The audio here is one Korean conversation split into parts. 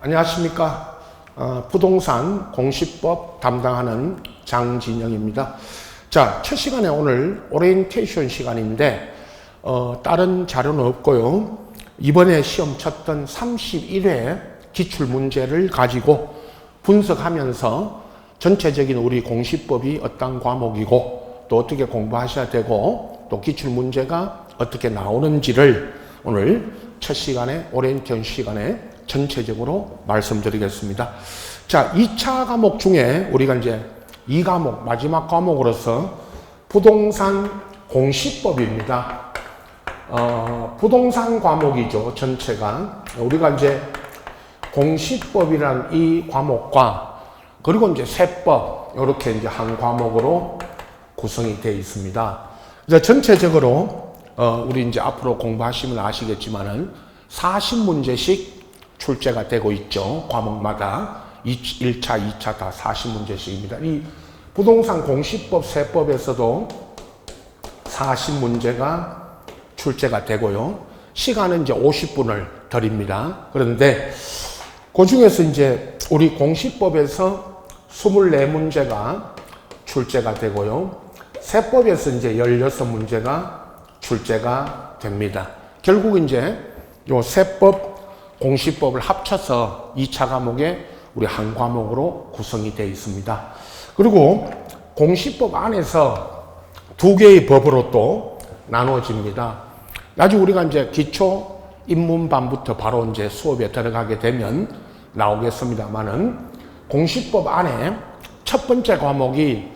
안녕하십니까. 부동산 공시법 담당하는 장진영입니다. 자, 첫 시간에 오늘 오리엔테이션 시간인데 다른 자료는 없고요. 이번에 시험 쳤던 31회 기출문제를 가지고 분석하면서 전체적인 우리 공시법이 어떤 과목이고 또 어떻게 공부하셔야 되고 또 기출문제가 어떻게 나오는지를 오늘 첫 시간에 오리엔테이션 시간에 전체적으로 말씀드리겠습니다. 자, 2차 과목 중에 우리가 이제 2과목, 마지막 과목으로서 부동산 공시법입니다. 부동산 과목이죠, 전체가. 우리가 이제 공시법이란 이 과목과 그리고 이제 세법, 이렇게 이제 한 과목으로 구성이 되어 있습니다. 그래서 전체적으로, 우리 이제 앞으로 공부하시면 아시겠지만은 40문제씩 출제가 되고 있죠. 과목마다 1차, 2차 다 40문제씩입니다. 이 부동산 공시법, 세법에서도 40문제가 출제가 되고요. 시간은 이제 50분을 드립니다. 그런데 그 중에서 이제 우리 공시법에서 24문제가 출제가 되고요. 세법에서 이제 16문제가 출제가 됩니다. 결국 이제 요 세법 공시법을 합쳐서 2차 과목에 우리 한 과목으로 구성이 되어 있습니다. 그리고 공시법 안에서 두 개의 법으로 또 나누어집니다. 나중에 우리가 이제 기초 입문반부터 바로 이제 수업에 들어가게 되면 나오겠습니다만은 공시법 안에 첫 번째 과목이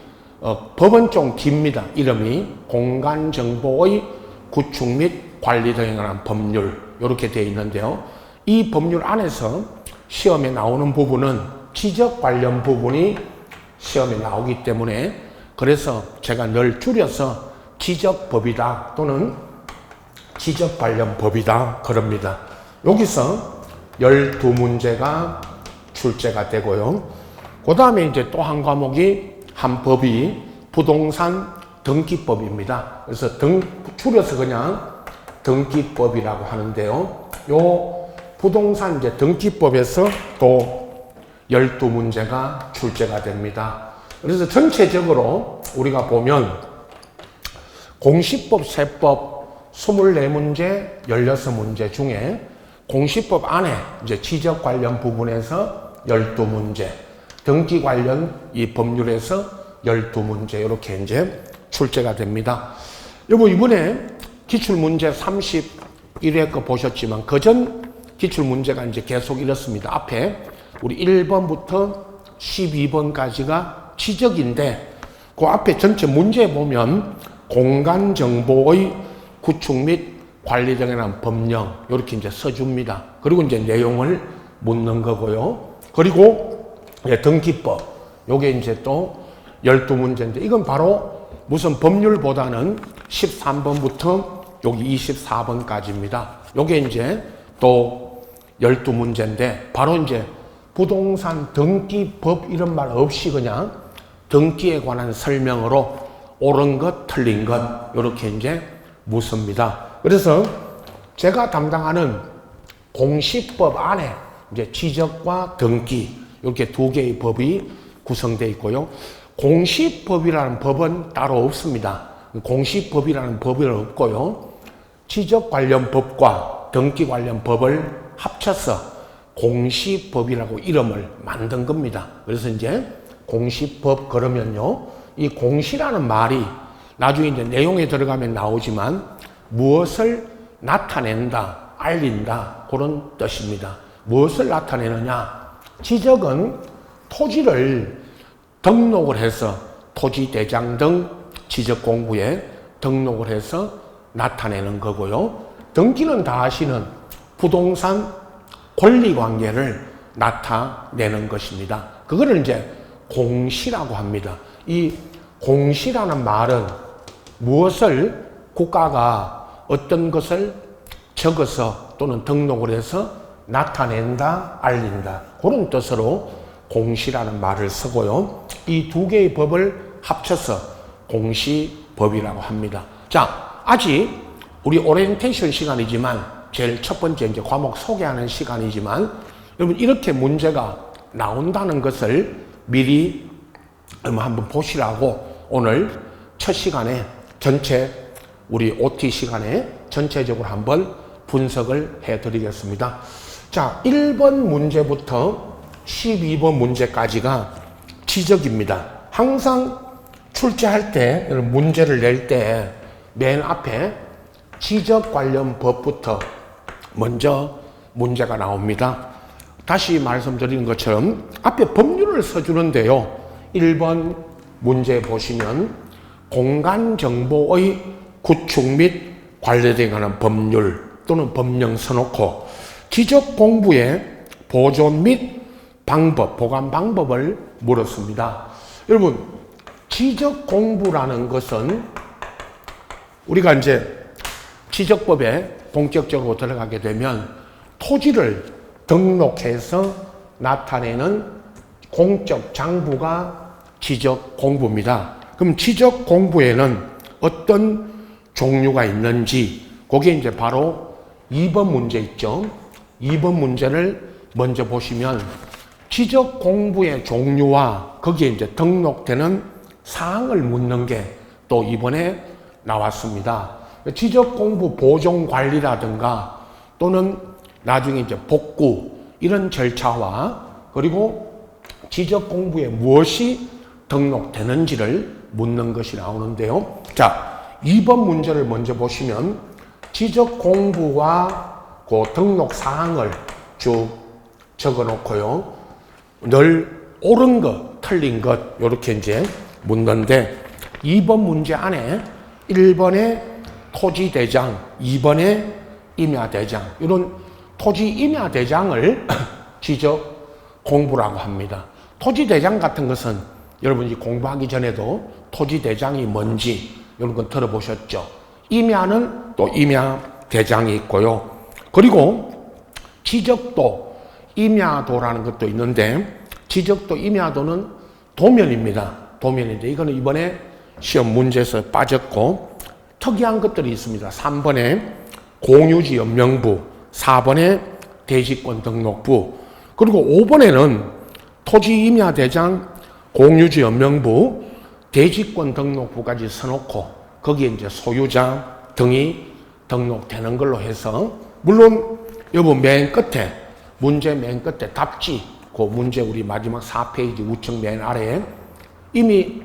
법은 좀 깁니다. 이름이 공간정보의 구축 및 관리 등에 관한 법률 이렇게 되어 있는데요. 이 법률 안에서 시험에 나오는 부분은 지적 관련 부분이 시험에 나오기 때문에 그래서 제가 늘 줄여서 지적법이다 또는 지적 관련 법이다 그럽니다. 여기서 12문제가 출제가 되고요. 그 다음에 이제 또 한 과목이 한 법이 부동산 등기법입니다. 그래서 줄여서 그냥 등기법이라고 하는데요. 요 부동산 이제 등기법에서 또 12문제가 출제가 됩니다. 그래서 전체적으로 우리가 보면 공시법, 세법 24문제, 16문제 중에 공시법 안에 이제 지적 관련 부분에서 12문제, 등기 관련 이 법률에서 12문제 이렇게 이제 출제가 됩니다. 여보 이번에 기출문제 31회 거 보셨지만 그전 기출문제가 이제 계속 이렇습니다. 앞에 우리 1번부터 12번까지가 지적인데 그 앞에 전체 문제에 보면 공간정보의 구축 및 관리 등에 관한 법령 이렇게 이제 써줍니다. 그리고 이제 내용을 묻는 거고요. 그리고 등기법 요게 이제 또 12문제인데 이건 바로 무슨 법률보다는 13번부터 여기 24번까지입니다. 요게 이제 또 12문제인데 바로 이제 부동산 등기법 이런 말 없이 그냥 등기에 관한 설명으로 옳은 것, 틀린 것 이렇게 이제 묻습니다. 그래서 제가 담당하는 공시법 안에 이제 지적과 등기 이렇게 두 개의 법이 구성되어 있고요. 공시법이라는 법은 따로 없습니다. 공시법이라는 법은 없고요. 지적 관련 법과 등기 관련 법을 합쳐서 공시법이라고 이름을 만든 겁니다. 그래서 이제 공시법 그러면요. 이 공시라는 말이 나중에 이제 내용에 들어가면 나오지만 무엇을 나타낸다, 알린다 그런 뜻입니다. 무엇을 나타내느냐? 지적은 토지를 등록을 해서 토지대장 등 지적공부에 등록을 해서 나타내는 거고요. 등기는 다 아시는 부동산 권리관계를 나타내는 것입니다. 그거를 이제 공시라고 합니다. 이 공시라는 말은 무엇을 국가가 어떤 것을 적어서 또는 등록을 해서 나타낸다, 알린다 그런 뜻으로 공시라는 말을 쓰고요. 이 두 개의 법을 합쳐서 공시법이라고 합니다. 자, 아직 우리 오리엔테이션 시간이지만 제일 첫 번째 이제 과목 소개하는 시간이지만 여러분 이렇게 문제가 나온다는 것을 미리 한번 보시라고 오늘 첫 시간에 전체 우리 OT 시간에 전체적으로 한번 분석을 해드리겠습니다. 자, 1번 문제부터 12번 문제까지가 지적입니다. 항상 출제할 때 문제를 낼 때 맨 앞에 지적 관련 법부터 먼저 문제가 나옵니다. 다시 말씀드리는 것처럼 앞에 법률을 써주는데요. 1번 문제 보시면 공간정보의 구축 및 관리에 관한 법률 또는 법령 써놓고 지적 공부의 보존 및 방법, 보관 방법을 물었습니다. 여러분, 지적 공부라는 것은 우리가 이제 지적법에 본격적으로 들어가게 되면 토지를 등록해서 나타내는 공적 장부가 지적 공부입니다. 그럼 지적 공부에는 어떤 종류가 있는지, 그게 이제 바로 2번 문제 있죠. 2번 문제를 먼저 보시면 지적 공부의 종류와 거기에 이제 등록되는 사항을 묻는 게 또 이번에 나왔습니다. 지적 공부 보존 관리라든가 또는 나중에 이제 복구 이런 절차와 그리고 지적 공부에 무엇이 등록되는지를 묻는 것이 나오는데요. 자, 2번 문제를 먼저 보시면 지적 공부와 그 등록 사항을 쭉 적어 놓고요. 늘 옳은 것, 틀린 것 이렇게 이제 묻는데 2번 문제 안에 1번에 토지대장, 2번에 임야대장 이런 토지 임야대장을 지적 공부라고 합니다. 토지대장 같은 것은 여러분이 공부하기 전에도 토지대장이 뭔지 이런 건 들어보셨죠. 임야는 또 임야대장이 있고요. 그리고 지적도, 임야도라는 것도 있는데 지적도, 임야도는 도면입니다. 도면인데 이거는 이번에 시험 문제에서 빠졌고 특이한 것들이 있습니다. 3번에 공유지 연명부, 4번에 대지권 등록부, 그리고 5번에는 토지 임야대장, 공유지 연명부, 대지권 등록부까지 써놓고 거기에 이제 소유자 등이 등록되는 걸로 해서 물론 여러분 맨 끝에 문제 맨 끝에 답지 그 문제 우리 마지막 4페이지 우측 맨 아래에 이미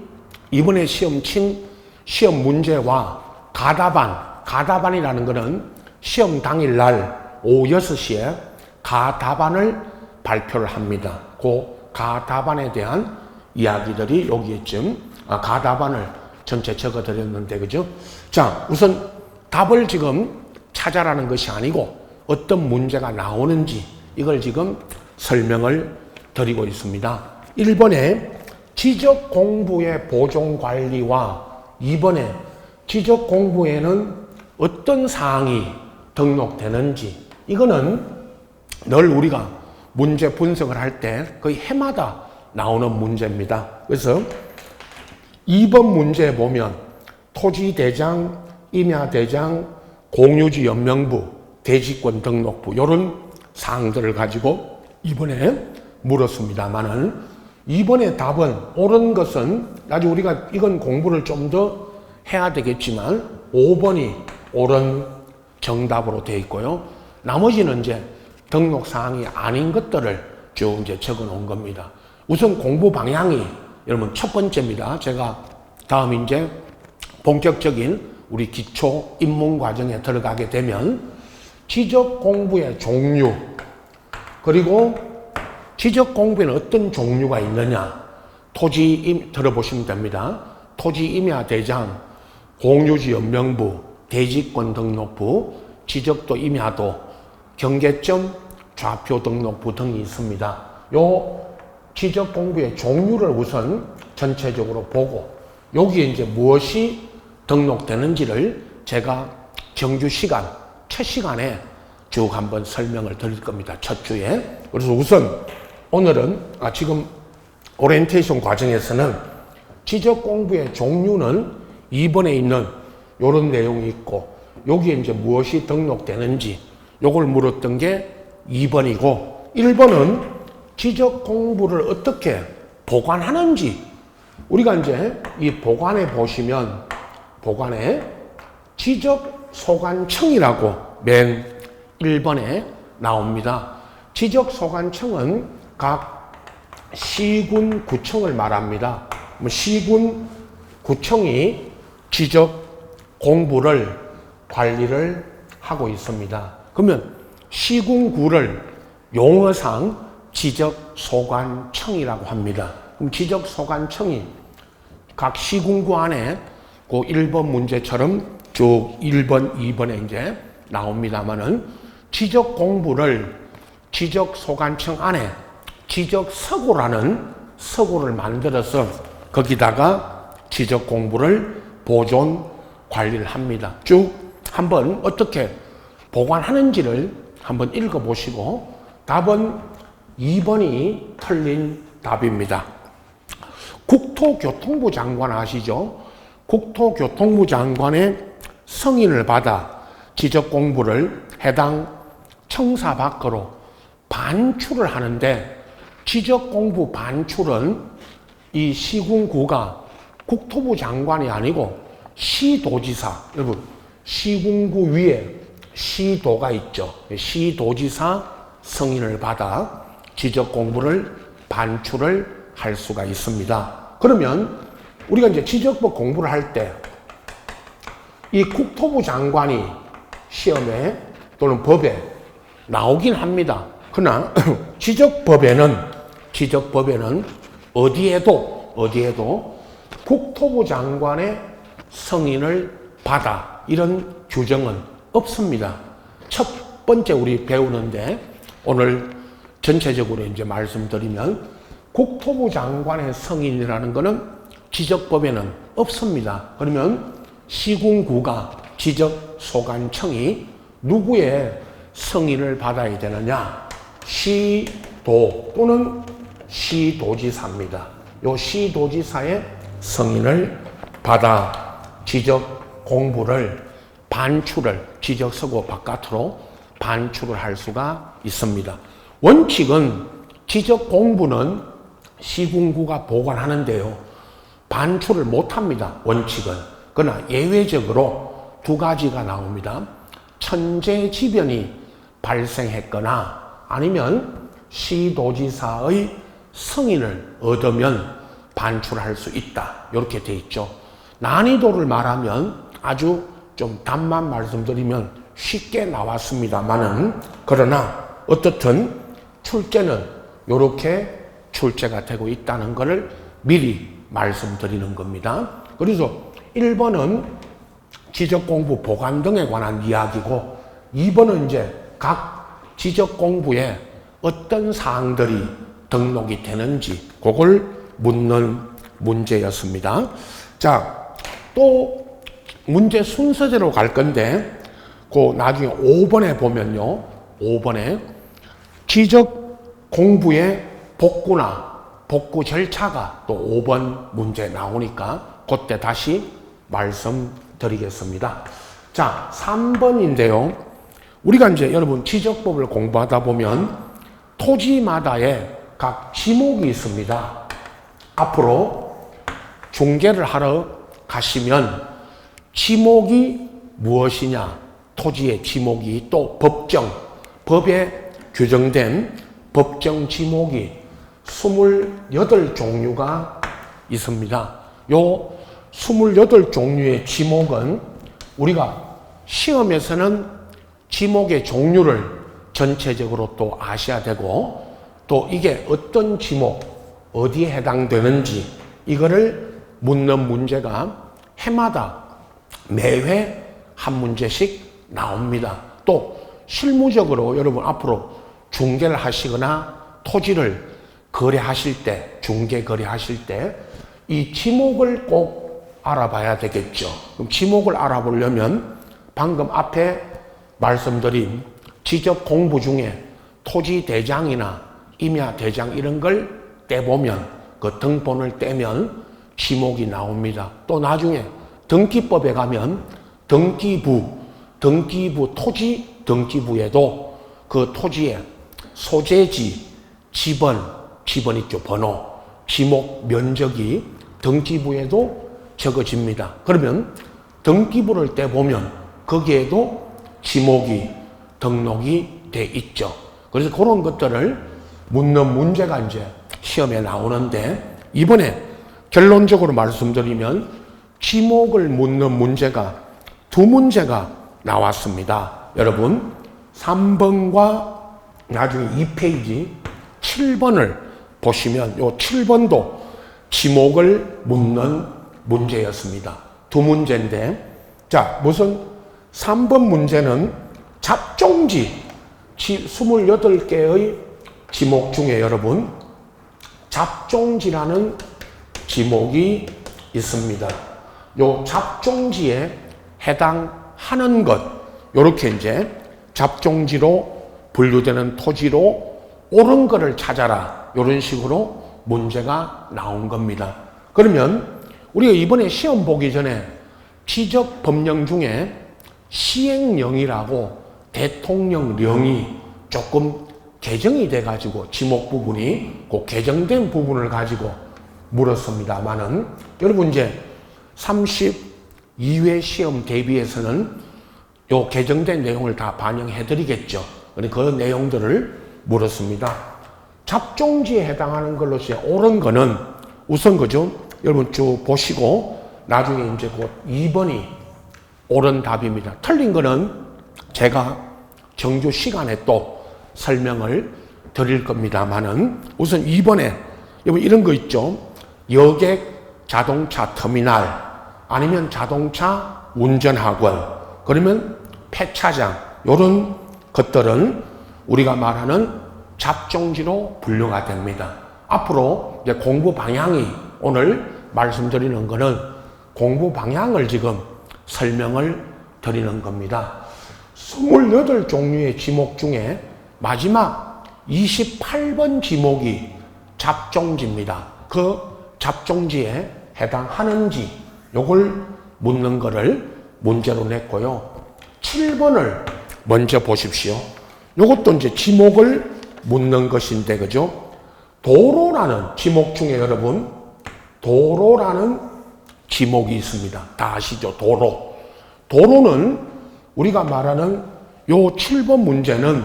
이번에 시험 친 시험 문제와 가답안이라는 것은 시험 당일날 오후 6시에 가답안을 발표를 합니다. 그 가답안에 대한 이야기들이 여기에쯤 가답안을 전체 적어드렸는데 그죠? 자, 우선 답을 지금 찾아라는 것이 아니고 어떤 문제가 나오는지 이걸 지금 설명을 드리고 있습니다. 1번에 지적 공부의 보존 관리와 2번에 지적 공부에는 어떤 사항이 등록되는지 이거는 늘 우리가 문제 분석을 할 때 거의 해마다 나오는 문제입니다. 그래서 2번 문제에 보면 토지대장, 임야대장, 공유지 연명부, 대지권 등록부 이런 사항들을 가지고 이번에 물었습니다만은 이번에 답은 옳은 것은 나중에 우리가 이건 공부를 좀 더 해야 되겠지만 5번이 옳은 정답으로 되어 있고요. 나머지는 이제 등록 사항이 아닌 것들을 쭉 이제 적어 놓은 겁니다. 우선 공부 방향이 여러분 첫 번째입니다. 제가 다음 이제 본격적인 우리 기초 입문 과정에 들어가게 되면 지적 공부의 종류 그리고 지적 공부에는 어떤 종류가 있느냐 들어보시면 됩니다. 토지 임야대장, 공유지 연명부, 대지권 등록부, 지적도 임야도, 경계점, 좌표 등록부 등이 있습니다. 요 지적 공부의 종류를 우선 전체적으로 보고 여기에 이제 무엇이 등록되는지를 제가 정규 시간, 첫 시간에 쭉 한번 설명을 드릴 겁니다. 첫 주에. 그래서 우선 오늘은 지금 오리엔테이션 과정에서는 지적 공부의 종류는 2번에 있는 이런 내용이 있고 여기에 이제 무엇이 등록되는지 요걸 물었던 게 2번이고 1번은 지적 공부를 어떻게 보관하는지. 우리가 이제 이 보관에 보시면 보관에 지적소관청이라고 맨 1번에 나옵니다. 지적소관청은 각 시군 구청을 말합니다. 시군 구청이 지적 공부를 관리를 하고 있습니다. 그러면 시군구를 용어상 지적소관청이라고 합니다. 그럼 지적소관청이 각 시군구 안에 그 1번 문제처럼 쭉 1번, 2번에 이제 나옵니다만은 지적 공부를 지적소관청 안에 지적서고라는 서고를 만들어서 거기다가 지적 공부를 보존 관리를 합니다. 쭉 한번 어떻게 보관하는지를 한번 읽어보시고 답은 2번이 틀린 답입니다. 국토교통부 장관 아시죠? 국토교통부 장관의 승인을 받아 지적 공부를 해당 청사 밖으로 반출을 하는데 지적 공부 반출은 이 시군구가 국토부 장관이 아니고 시도지사, 여러분 시군구 위에 시도가 있죠. 시도지사 승인을 받아 지적 공부를 반출을 할 수가 있습니다. 그러면 우리가 이제 지적법 공부를 할 때 이 국토부 장관이 시험에 또는 법에 나오긴 합니다. 그러나 지적법에는 어디에도 국토부 장관의 승인을 받아 이런 규정은 없습니다. 첫 번째 우리 배우는데 오늘 전체적으로 이제 말씀드리면 국토부 장관의 승인이라는 것은 지적법에는 없습니다. 그러면 시군구가 지적소관청이 누구의 승인을 받아야 되느냐? 시도 또는 시도지사입니다. 요 시도지사의 승인을 받아 지적 공부를 반출을 지적서고 바깥으로 반출을 할 수가 있습니다. 원칙은 지적 공부는 시군구가 보관하는데요. 반출을 못합니다. 원칙은. 그러나 예외적으로 두 가지가 나옵니다. 천재지변이 발생했거나 아니면 시도지사의 승인을 얻으면 반출할 수 있다. 이렇게 돼 있죠. 난이도를 말하면 아주 좀 답만 말씀드리면 쉽게 나왔습니다만은 그러나 어떻든 출제는 이렇게 출제가 되고 있다는 것을 미리 말씀드리는 겁니다. 그래서 1번은 지적공부 보관 등에 관한 이야기고 2번은 이제 각 지적공부에 어떤 사항들이 등록이 되는지 그걸 묻는 문제였습니다. 자, 또 문제 순서대로 갈 건데 그 나중에 5번에 보면요. 5번에 지적 공부의 복구 절차가 또 5번 문제 나오니까 그때 다시 말씀드리겠습니다. 자, 3번인데요. 우리가 이제 여러분 지적법을 공부하다 보면 토지마다의 각 지목이 있습니다. 앞으로 중개를 하러 가시면 지목이 무엇이냐? 토지의 지목이 또 법에 규정된 법정 지목이 28종류가 있습니다. 요 28종류의 지목은 우리가 시험에서는 지목의 종류를 전체적으로 또 아셔야 되고 또 이게 어떤 지목, 어디에 해당되는지 이거를 묻는 문제가 해마다 매회 한 문제씩 나옵니다. 또 실무적으로 여러분 앞으로 중개를 하시거나 토지를 거래하실 때, 중개 거래하실 때 이 지목을 꼭 알아봐야 되겠죠. 그럼 지목을 알아보려면 방금 앞에 말씀드린 지적 공부 중에 토지 대장이나 임야 대장 이런 걸 떼보면 그 등본을 떼면 지목이 나옵니다. 또 나중에 등기법에 가면 등기부 토지 등기부에도 그 토지의 소재지, 지번 있죠, 번호, 지목 면적이 등기부에도 적어집니다. 그러면 등기부를 떼보면 거기에도 지목이 등록이 돼 있죠. 그래서 그런 것들을 묻는 문제가 이제 시험에 나오는데, 이번에 결론적으로 말씀드리면 지목을 묻는 문제가 두 문제가 나왔습니다. 여러분 3번과 나중에 2페이지 7번을 보시면 요 7번도 지목을 묻는 문제였습니다. 두 문제인데, 자, 무슨 3번 문제는 잡종지 28개의 지목 중에 여러분 잡종지라는 지목이 있습니다. 요 잡종지에 해당하는 것, 요렇게 이제 잡종지로 분류되는 토지로 옳은 거를 찾아라, 이런 식으로 문제가 나온 겁니다. 그러면 우리가 이번에 시험 보기 전에 지적법령 중에 시행령이라고 대통령령이 조금 개정이 돼가지고 지목 부분이 그 개정된 부분을 가지고 물었습니다만은, 여러분 이제 32회 시험 대비해서는 요 개정된 내용을 다 반영해 드리겠죠. 그 내용들을 물었습니다. 잡종지에 해당하는 걸로 옳은 거는 우선 그죠? 여러분 쭉 보시고 나중에 이제 곧 2번이 옳은 답입니다. 틀린 거는 제가 정규 시간에 또 설명을 드릴 겁니다만은, 우선 2번에 여러분 이런 거 있죠? 여객 자동차 터미널, 아니면 자동차 운전학원, 그러면 폐차장, 이런 것들은 우리가 말하는 잡종지로 분류가 됩니다. 앞으로 이제 공부 방향이, 오늘 말씀드리는 거는 공부 방향을 지금 설명을 드리는 겁니다. 28종류의 지목 중에 마지막 28번 지목이 잡종지입니다. 그 잡종지에 해당하는지 요걸 묻는 거를 문제로 냈고요. 7번을 먼저 보십시오. 요것도 이제 지목을 묻는 것인데, 그죠? 도로라는 지목 중에 여러분, 도로라는 지목이 있습니다. 다 아시죠? 도로. 도로는 우리가 말하는 요 7번 문제는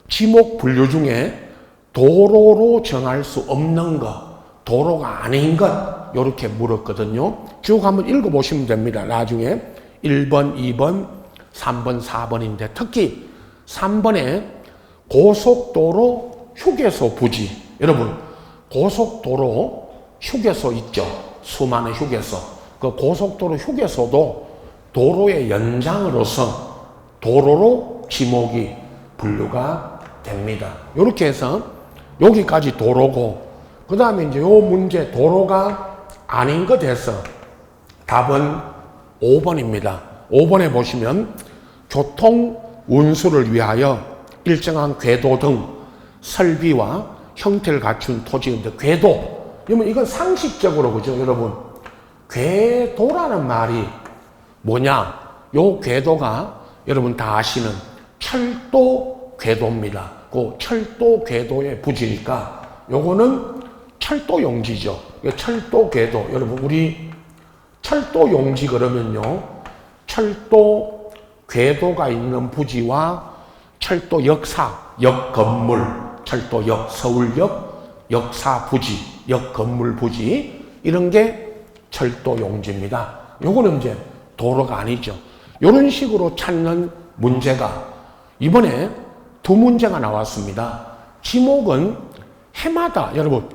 지목 분류 중에 도로로 정할 수 없는 것, 도로가 아닌 것, 요렇게 물었거든요. 쭉 한번 읽어보시면 됩니다. 나중에 1번, 2번, 3번, 4번인데 특히 3번에 고속도로 휴게소 부지. 여러분, 고속도로 휴게소 있죠? 수많은 휴게소. 그 고속도로 휴게소도 도로의 연장으로서 도로로 지목이 분류가 됩니다. 이렇게 해서 여기까지 도로고, 그 다음에 이제 요 문제 도로가 아닌 것 해서 답은 5번입니다. 5번에 보시면 교통 운수를 위하여 일정한 궤도 등 설비와 형태를 갖춘 토지인데, 궤도, 그러면 이건 상식적으로, 그죠 여러분? 궤도라는 말이 뭐냐? 요 궤도가 여러분 다 아시는 철도 궤도입니다. 그 철도 궤도의 부지니까 요거는 철도 용지죠. 철도 궤도. 여러분 우리 철도 용지 그러면요, 철도 궤도가 있는 부지와 철도 역사, 역 건물, 철도역, 서울역, 역사 부지, 역 건물 부지, 이런 게 철도 용지입니다. 요거는 이제 도로가 아니죠. 이런 식으로 찾는 문제가 이번에 두 문제가 나왔습니다. 지목은 해마다 여러분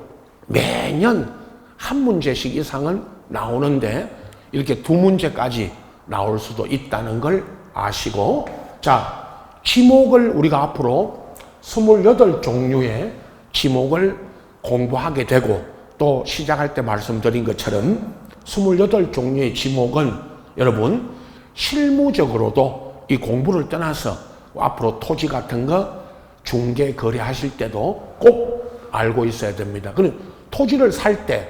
매년 한 문제씩 이상은 나오는데 이렇게 두 문제까지 나올 수도 있다는 걸 아시고, 자, 지목을 우리가 앞으로 28종류의 지목을 공부하게 되고, 또 시작할 때 말씀드린 것처럼 28종류의 지목은 여러분 실무적으로도 이 공부를 떠나서 앞으로 토지 같은 거 중개 거래하실 때도 꼭 알고 있어야 됩니다. 그럼 토지를 살 때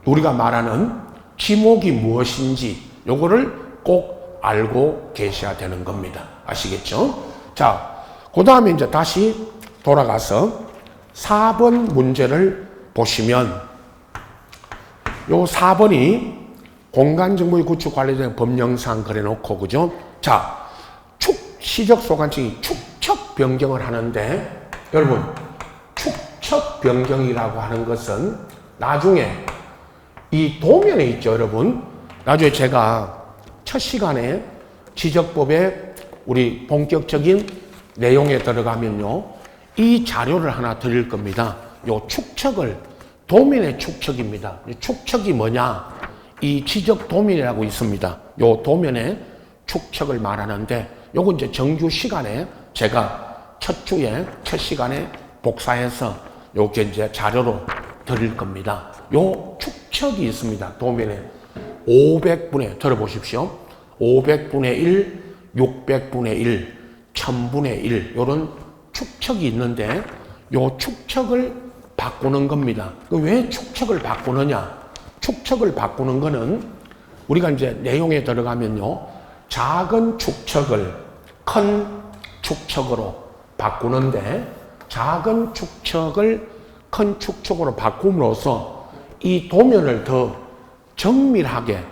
우리가 말하는 지목이 무엇인지 요거를 꼭 알고 계셔야 되는 겁니다. 아시겠죠? 자, 그 다음에 이제 다시 돌아가서 4번 문제를 보시면 요 4번이 공간정보의 구축 관련된 법령상 그래놓고 그죠? 자, 시적 소관청이 축척 변경을 하는데 여러분 축척 변경이라고 하는 것은 나중에 이 도면에 있죠 여러분. 나중에 제가 첫 시간에 지적법의 우리 본격적인 내용에 들어가면요 이 자료를 하나 드릴 겁니다. 요 축척을 도면의 축척입니다. 축척이 뭐냐? 이 지적 도면이라고 있습니다. 요 도면의 축척을 말하는데 요거 이제 정규 시간에 제가 첫 시간에 복사해서 요게 이제 자료로 드릴 겁니다. 요 축척이 있습니다. 도면에 500분의 들어보십시오. 500분의 1, 600분의 1, 1000분의 1 요런 축척이 있는데 요 축척을 바꾸는 겁니다. 왜 축척을 바꾸느냐? 축척을 바꾸는 거는 우리가 이제 내용에 들어가면요. 작은 축척을 큰 축척으로 바꾸는데 작은 축척을 큰 축척으로 바꿈으로써 이 도면을 더 정밀하게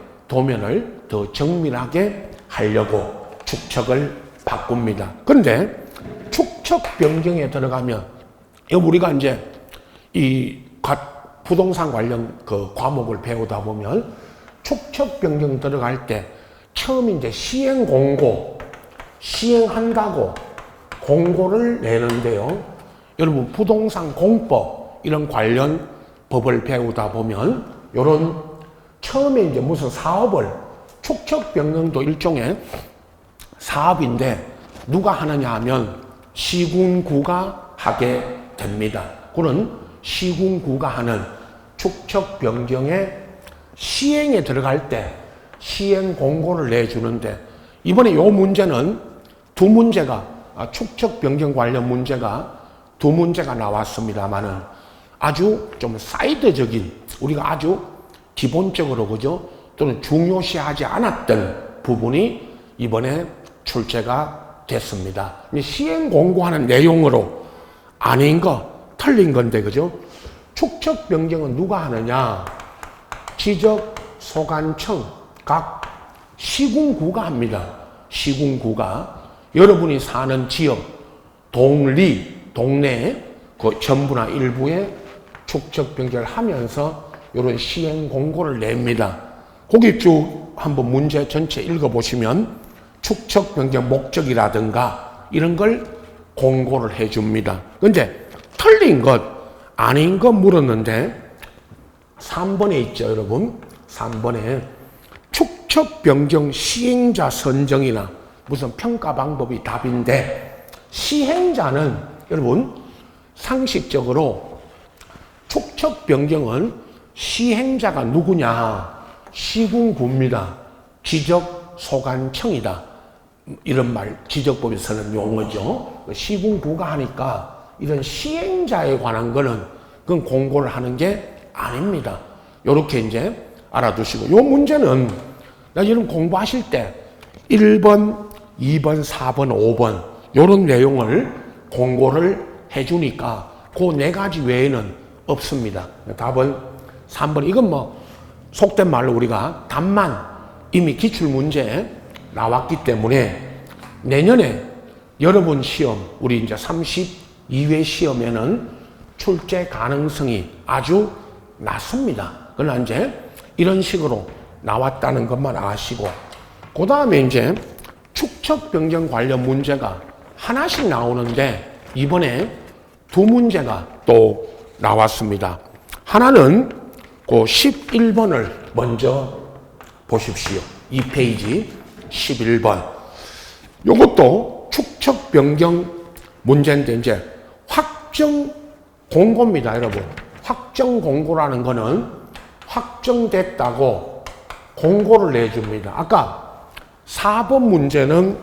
하려고 축척을 바꿉니다. 그런데 축척 변경에 들어가면 우리가 이제 이 부동산 관련 그 과목을 배우다 보면 축척 변경 들어갈 때 처음 이제 시행 공고, 시행한다고 공고를 내는데요. 여러분 부동산 공법 이런 관련 법을 배우다 보면 요런 처음에 이제 무슨 사업을 축척 변경도 일종의 사업인데 누가 하느냐 하면 시군구가 하게 됩니다. 그런 시군구가 하는 축척 변경의 시행에 들어갈 때 시행 공고를 내주는데 이번에 요 문제는 두 문제가 축척 변경 관련 문제가 두 문제가 나왔습니다만은 아주 좀 사이드적인 우리가 아주 기본적으로 그죠 또는 중요시하지 않았던 부분이 이번에 출제가 됐습니다. 시행 공고하는 내용으로 아닌 거 틀린 건데 그죠? 축척 변경은 누가 하느냐? 지적 소관청 각 시군구가 합니다. 시군구가 여러분이 사는 지역 동네 그 전부나 일부에 축척 변경을 하면서 이런 시행 공고를 냅니다. 거기 쭉 한번 문제 전체 읽어보시면 축척 변경 목적이라든가 이런 걸 공고를 해줍니다. 근데 틀린 것 아닌 것 물었는데 3번에 있죠 여러분. 3번에 축척 변경 시행자 선정이나 무슨 평가 방법이 답인데 시행자는 여러분 상식적으로 축척 변경은 시행자가 누구냐? 시군구입니다. 지적 소관청이다. 이런 말 지적법에서는 용어죠. 시군구가 하니까 이런 시행자에 관한 거는 그건 공고를 하는 게 아닙니다. 요렇게 이제 알아두시고 요 문제는 여러분 공부하실 때 1번, 2번, 4번, 5번 요런 내용을 공고를 해주니까 그 네 가지 외에는 없습니다. 답은 3번. 이건 뭐 속된 말로 우리가 답만 이미 기출문제에 나왔기 때문에 내년에 여러분 시험 우리 이제 32회 시험에는 출제 가능성이 아주 낮습니다. 그러나 이제 이런 식으로 나왔다는 것만 아시고 그 다음에 이제 축척 변경 관련 문제가 하나씩 나오는데 이번에 두 문제가 또 나왔습니다. 하나는 그 11번을 먼저 보십시오. 2페이지 11번. 요것도 축척 변경 문제인데 이제 확정 공고입니다, 여러분. 확정 공고라는 거는 확정됐다고 공고를 내줍니다. 아까 4번 문제는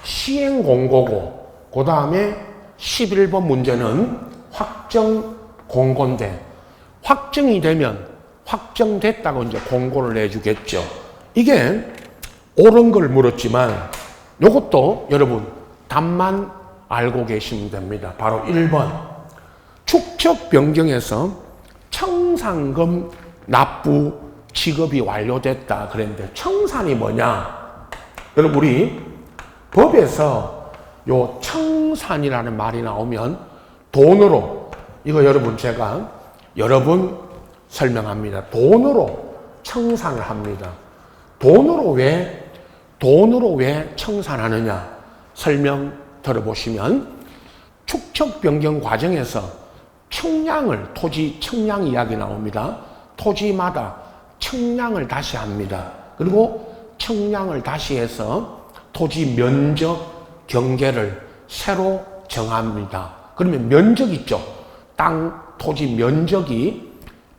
시행 공고고 그 다음에 11번 문제는 확정 공고인데 확정이 되면 확정됐다고 이제 공고를 내주겠죠. 이게 옳은 걸 물었지만 이것도 여러분 답만 알고 계시면 됩니다. 바로 1번. 축척 변경에서 청산금 납부 지급이 완료됐다 그랬는데 청산이 뭐냐? 여러분 우리 법에서 요 청산이라는 말이 나오면 돈으로, 이거 여러분 제가 여러 번 설명합니다. 돈으로 청산을 합니다. 돈으로 왜 청산하느냐 설명 들어보시면 축척 변경 과정에서 청량을, 토지 청량 이야기 나옵니다. 토지마다 청량을 다시 합니다. 그리고 청량을 다시 해서 토지 면적 경계를 새로 정합니다. 그러면 면적 있죠. 땅, 토지 면적이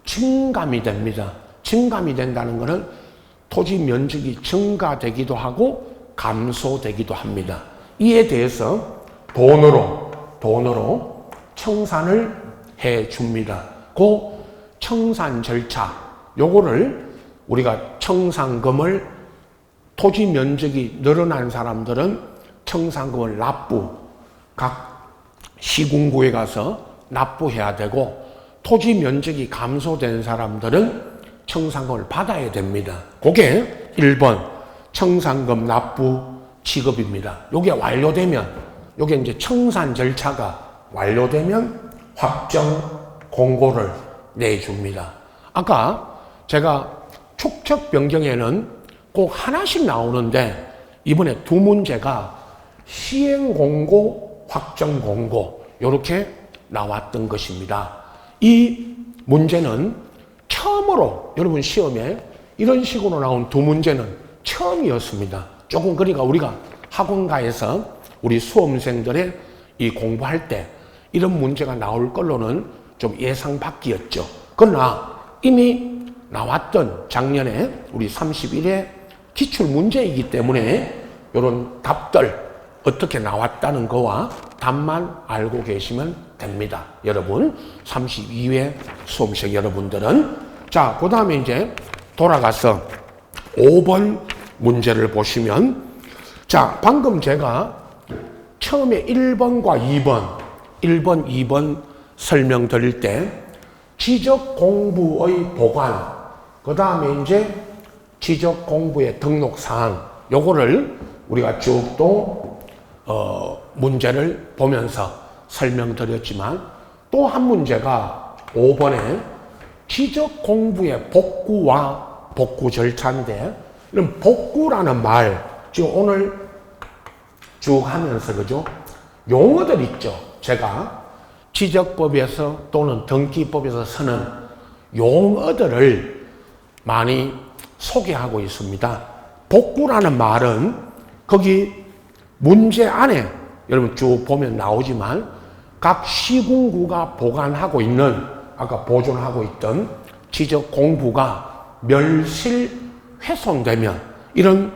증감이 됩니다. 증감이 된다는 것은 토지 면적이 증가되기도 하고 감소되기도 합니다. 이에 대해서 돈으로 청산을 해 줍니다. 그 청산 절차, 요거를 우리가 청산금을, 토지 면적이 늘어난 사람들은 청산금을 각 시군구에 가서 납부해야 되고, 토지 면적이 감소된 사람들은 청산금을 받아야 됩니다. 그게 1번 청산금 납부 지급입니다. 요게 완료되면, 요게 이제 청산 절차가 완료되면 확정 공고를 내줍니다. 아까 제가 축척 변경에는 꼭 하나씩 나오는데 이번에 두 문제가 시행 공고, 확정 공고 이렇게 나왔던 것입니다. 이 문제는 처음으로 여러분 시험에 이런 식으로 나온 두 문제는 처음이었습니다. 조금 그러니까 우리가 학원가에서 우리 수험생들의 이 공부할 때 이런 문제가 나올 걸로는 좀 예상 밖이었죠. 그러나 이미 나왔던 작년에 우리 31회 기출 문제이기 때문에 이런 답들 어떻게 나왔다는 거와 답만 알고 계시면 됩니다. 여러분 32회 수험생 여러분들은. 자, 그 다음에 이제 돌아가서 5번 문제를 보시면, 자, 방금 제가 처음에 1번과 1번, 2번 설명드릴 때 지적공부의 보관, 그 다음에 이제 지적공부의 등록사항, 요거를 우리가 쭉 또 문제를 보면서 설명드렸지만, 또 한 문제가 5번에 지적공부의 복구와 복구 절차인데, 이런 복구라는 말, 지금 오늘 쭉 하면서 그죠? 용어들 있죠. 제가 지적법에서 또는 등기법에서 쓰는 용어들을 많이 소개하고 있습니다. 복구라는 말은 거기 문제 안에 여러분 쭉 보면 나오지만 각 시군구가 보관하고 있는, 아까 보존하고 있던 지적공부가 멸실훼손되면, 이런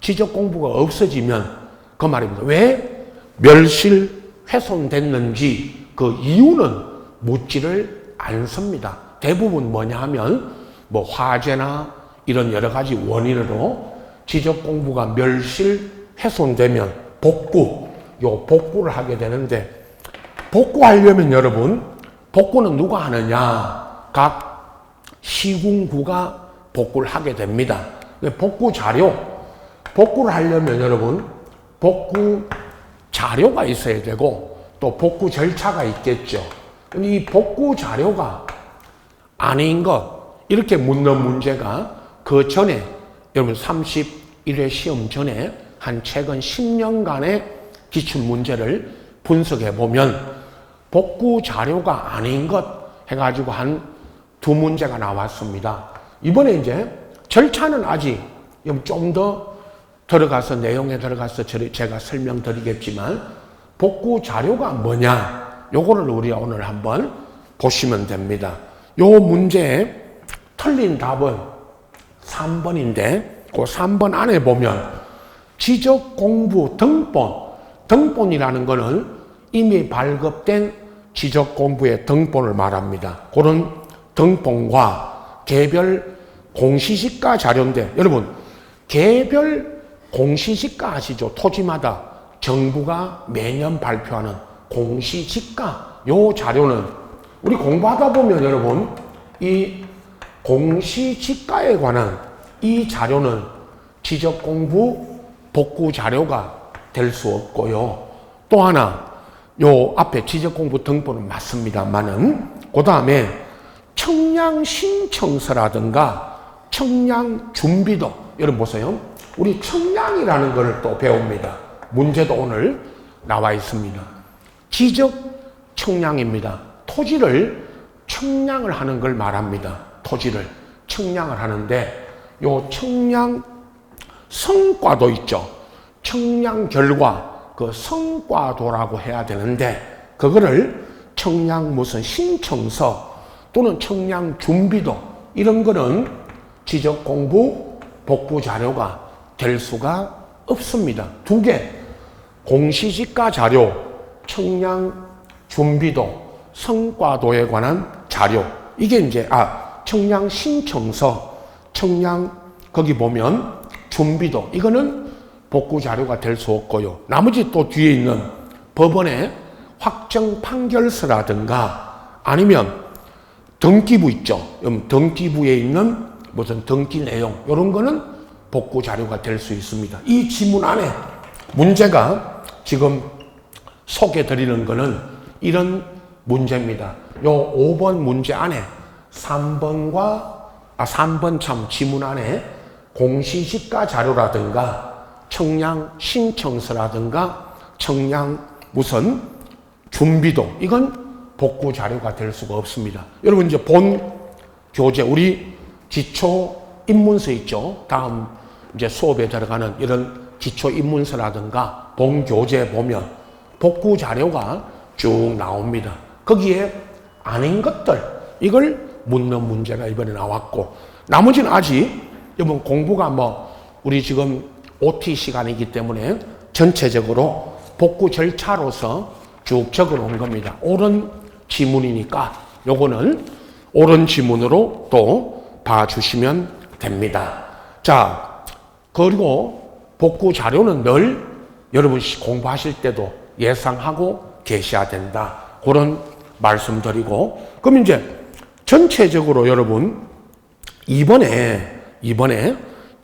지적공부가 없어지면 그 말입니다. 왜 멸실훼손됐는지 그 이유는 묻지를 않습니다. 대부분 뭐냐 하면 뭐 화재나 이런 여러 가지 원인으로 지적공부가 멸실훼손되면 복구를 하게 되는데, 복구하려면 여러분, 복구는 누가 하느냐? 각 시군구가 복구를 하게 됩니다. 복구 자료, 복구를 하려면 여러분, 복구 자료가 있어야 되고 또 복구 절차가 있겠죠. 이 복구 자료가 아닌 것, 이렇게 묻는 문제가 그 전에 여러분 31회 시험 전에 한 최근 10년간의 기출문제를 분석해 보면 복구 자료가 아닌 것 해가지고 한 두 문제가 나왔습니다. 이번에 이제 절차는 아직 좀 더 들어가서 내용에 들어가서 제가 설명드리겠지만, 복구 자료가 뭐냐, 요거를 우리가 오늘 한번 보시면 됩니다. 요 문제에 틀린 답은 3번인데 그 3번 안에 보면 지적공부 등본이라는 것은 이미 발급된 지적공부의 등본을 말합니다. 그런 등본과 개별 공시지가 자료인데, 여러분 개별 공시지가 아시죠? 토지마다 정부가 매년 발표하는 공시지가 요 자료는 우리 공부하다 보면 여러분 이 공시지가에 관한 이 자료는 지적공부 복구 자료가 될 수 없고요. 또 하나 요 앞에 지적공부 등본은 맞습니다만은 그 다음에 청량 신청서라든가 청량 준비도 여러분 보세요. 우리 청량이라는 것을 또 배웁니다. 문제도 오늘 나와 있습니다. 지적 청량입니다. 토지를 청량을 하는 걸 말합니다. 토지를 청량을 하는데 요 청량 성과도 있죠. 청량 결과 그 성과도라고 해야 되는데 그거를 청량 무슨 신청서 또는 청량 준비도 이런 거는 지적 공부 복구 자료가 될 수가 없습니다. 두 개, 공시지가 자료, 청량 준비도, 성과도에 관한 자료. 이게 이제 청량 신청서, 청량 거기 보면 준비도 이거는 복구 자료가 될 수 없고요. 나머지 또 뒤에 있는 법원의 확정 판결서라든가 아니면 등기부 있죠. 등기부에 있는 무슨 등기 내용 이런 거는 복구 자료가 될 수 있습니다. 이 지문 안에 문제가 지금 소개해 드리는 거는 이런 문제입니다. 요 5번 문제 안에 3번 참 지문 안에 공시지가 자료라든가 청량 신청서라든가 청량 무슨 준비도 이건 복구 자료가 될 수가 없습니다. 여러분 이제 본 교재 우리 기초 입문서 있죠. 다음 이제 수업에 들어가는 이런 기초 입문서라든가 본 교재 보면 복구 자료가 쭉 나옵니다. 거기에 아닌 것들 이걸 묻는 문제가 이번에 나왔고 나머지는 아직 여러분 공부가 우리 지금 OT 시간이기 때문에 전체적으로 복구 절차로서 쭉 적어 놓은 겁니다. 옳은 지문이니까 요거는 옳은 지문으로 또 봐주시면 됩니다. 자, 그리고 복구 자료는 늘 여러분 공부하실 때도 예상하고 계셔야 된다. 그런 말씀드리고 그럼 이제 전체적으로 여러분 이번에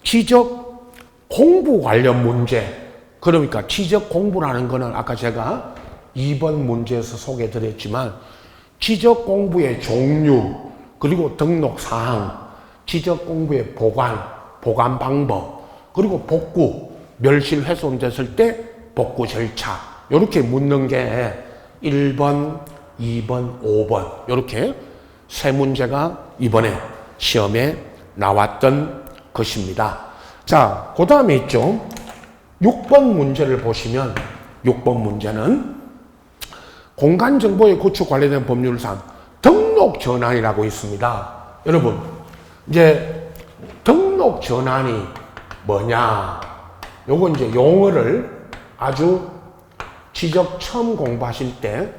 지적 공부 관련 문제 그러니까 지적 공부라는 거는 아까 제가 2번 문제에서 소개해 드렸지만 지적 공부의 종류 그리고 등록 사항 지적 공부의 보관 방법 그리고 복구 멸실 훼손됐을 때 복구 절차 이렇게 묻는 게 1번, 2번, 5번 이렇게 세 문제가 이번에 시험에 나왔던 것입니다. 자, 그 다음에 있죠. 6번 문제를 보시면 6번 문제는 공간정보의 구축 관련된 법률상 등록 전환이라고 있습니다. 여러분 이제 등록 전환이 뭐냐 요거 이제 용어를 아주 지적 처음 공부하실 때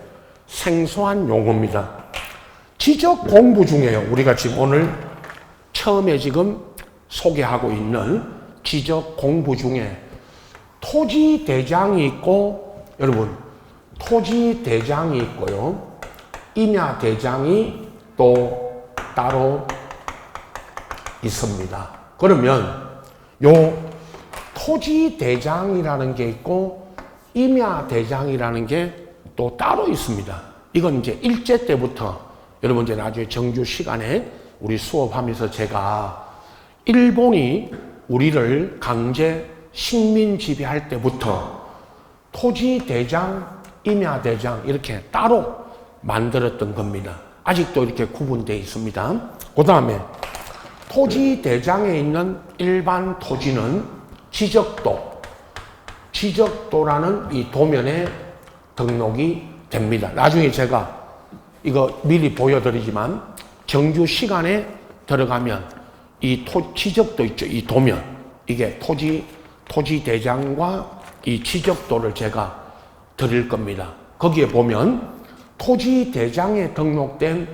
생소한 용어입니다. 지적 공부 중에요. 우리가 지금 오늘 처음에 지금 소개하고 있는 지적 공부 중에 토지대장이 있고 여러분 토지대장이 있고요. 임야대장이 또 따로 있습니다. 그러면 요 토지대장이라는 게 있고 임야대장이라는 게 또 따로 있습니다. 이건 이제 일제 때부터 여러분 이제 나중에 정규 시간에 우리 수업하면서 제가 일본이 우리를 강제 식민 지배할 때부터 토지대장, 임야대장 이렇게 따로 만들었던 겁니다. 아직도 이렇게 구분되어 있습니다. 그 다음에 토지대장에 있는 일반 토지는 지적도라는 이 도면에 등록이 됩니다. 나중에 제가 이거 미리 보여드리지만 정규 시간에 들어가면 이 지적도 있죠. 이 도면 이게 토지대장과 이 지적도를 제가 드릴 겁니다. 거기에 보면 토지대장에 등록된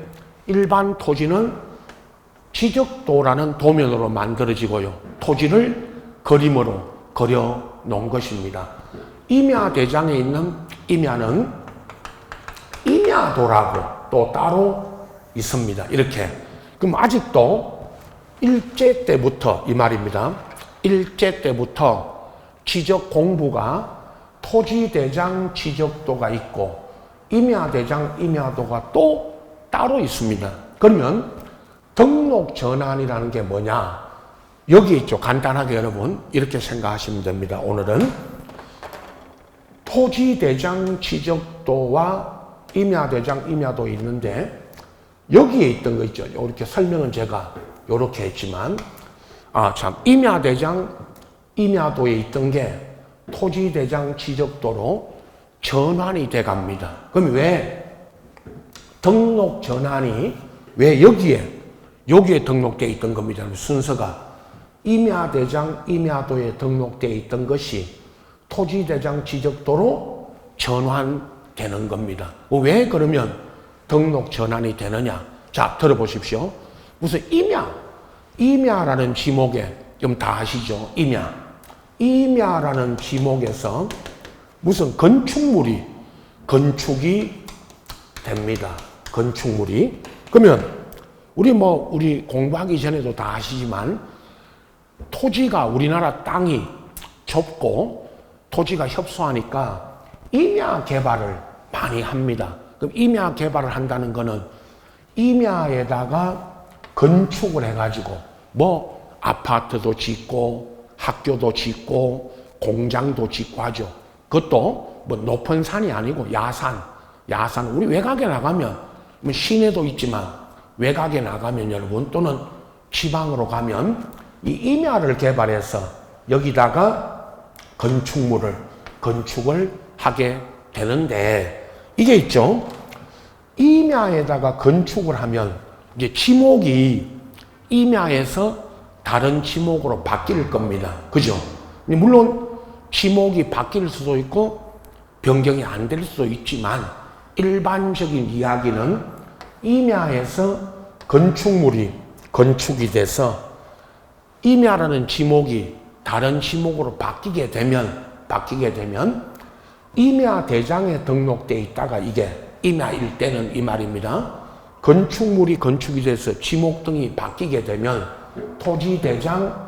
일반 토지는 지적도라는 도면으로 만들어지고요. 토지를 그림으로 그려 놓은 것입니다. 임야대장에 있는 임야는 임야도라고 또 따로 있습니다. 이렇게. 그럼 아직도 일제 때부터 이 말입니다. 일제 때부터 지적 공부가 토지대장 지적도가 있고 임야대장 임야도가 또 따로 있습니다. 그러면 등록전환이라는 게 뭐냐? 여기 있죠. 간단하게 여러분 이렇게 생각하시면 됩니다. 오늘은 토지대장 지적도와 임야대장 임야도 있는데 여기에 있던 거 있죠. 이렇게 설명은 제가 이렇게 했지만 임야대장 임야도에 있던 게 토지대장 지적도로 전환이 돼 갑니다. 그럼 왜 등록 전환이 왜 여기에 등록되어 있던 겁니다. 순서가 임야대장 임야도에 등록되어 있던 것이 토지대장 지적도로 전환되는 겁니다. 왜 그러면 등록 전환이 되느냐? 자, 들어보십시오. 무슨 임야라는 지목에 좀 다 아시죠? 임야라는 지목에서 무슨 건축이 됩니다. 건축물이. 그러면 우리 공부하기 전에도 다 아시지만 토지가 우리나라 땅이 좁고 토지가 협소하니까 임야 개발을 많이 합니다. 그럼 임야 개발을 한다는 거는 임야에다가 건축을 해가지고 아파트도 짓고 학교도 짓고 공장도 짓고 하죠. 그것도 높은 산이 아니고 야산 우리 외곽에 나가면 시내도 있지만 외곽에 나가면 여러분 또는 지방으로 가면 이 임야를 개발해서 여기다가 건축을 하게 되는데 이게 있죠. 임야에다가 건축을 하면 이제 지목이 임야에서 다른 지목으로 바뀔 겁니다. 그죠? 물론 지목이 바뀔 수도 있고 변경이 안 될 수도 있지만 일반적인 이야기는 임야에서 건축이 돼서 임야라는 지목이 다른 지목으로 바뀌게 되면 임야 대장에 등록돼 있다가 이게 임야일 때는 이 말입니다. 건축물이 건축이 돼서 지목 등이 바뀌게 되면 토지대장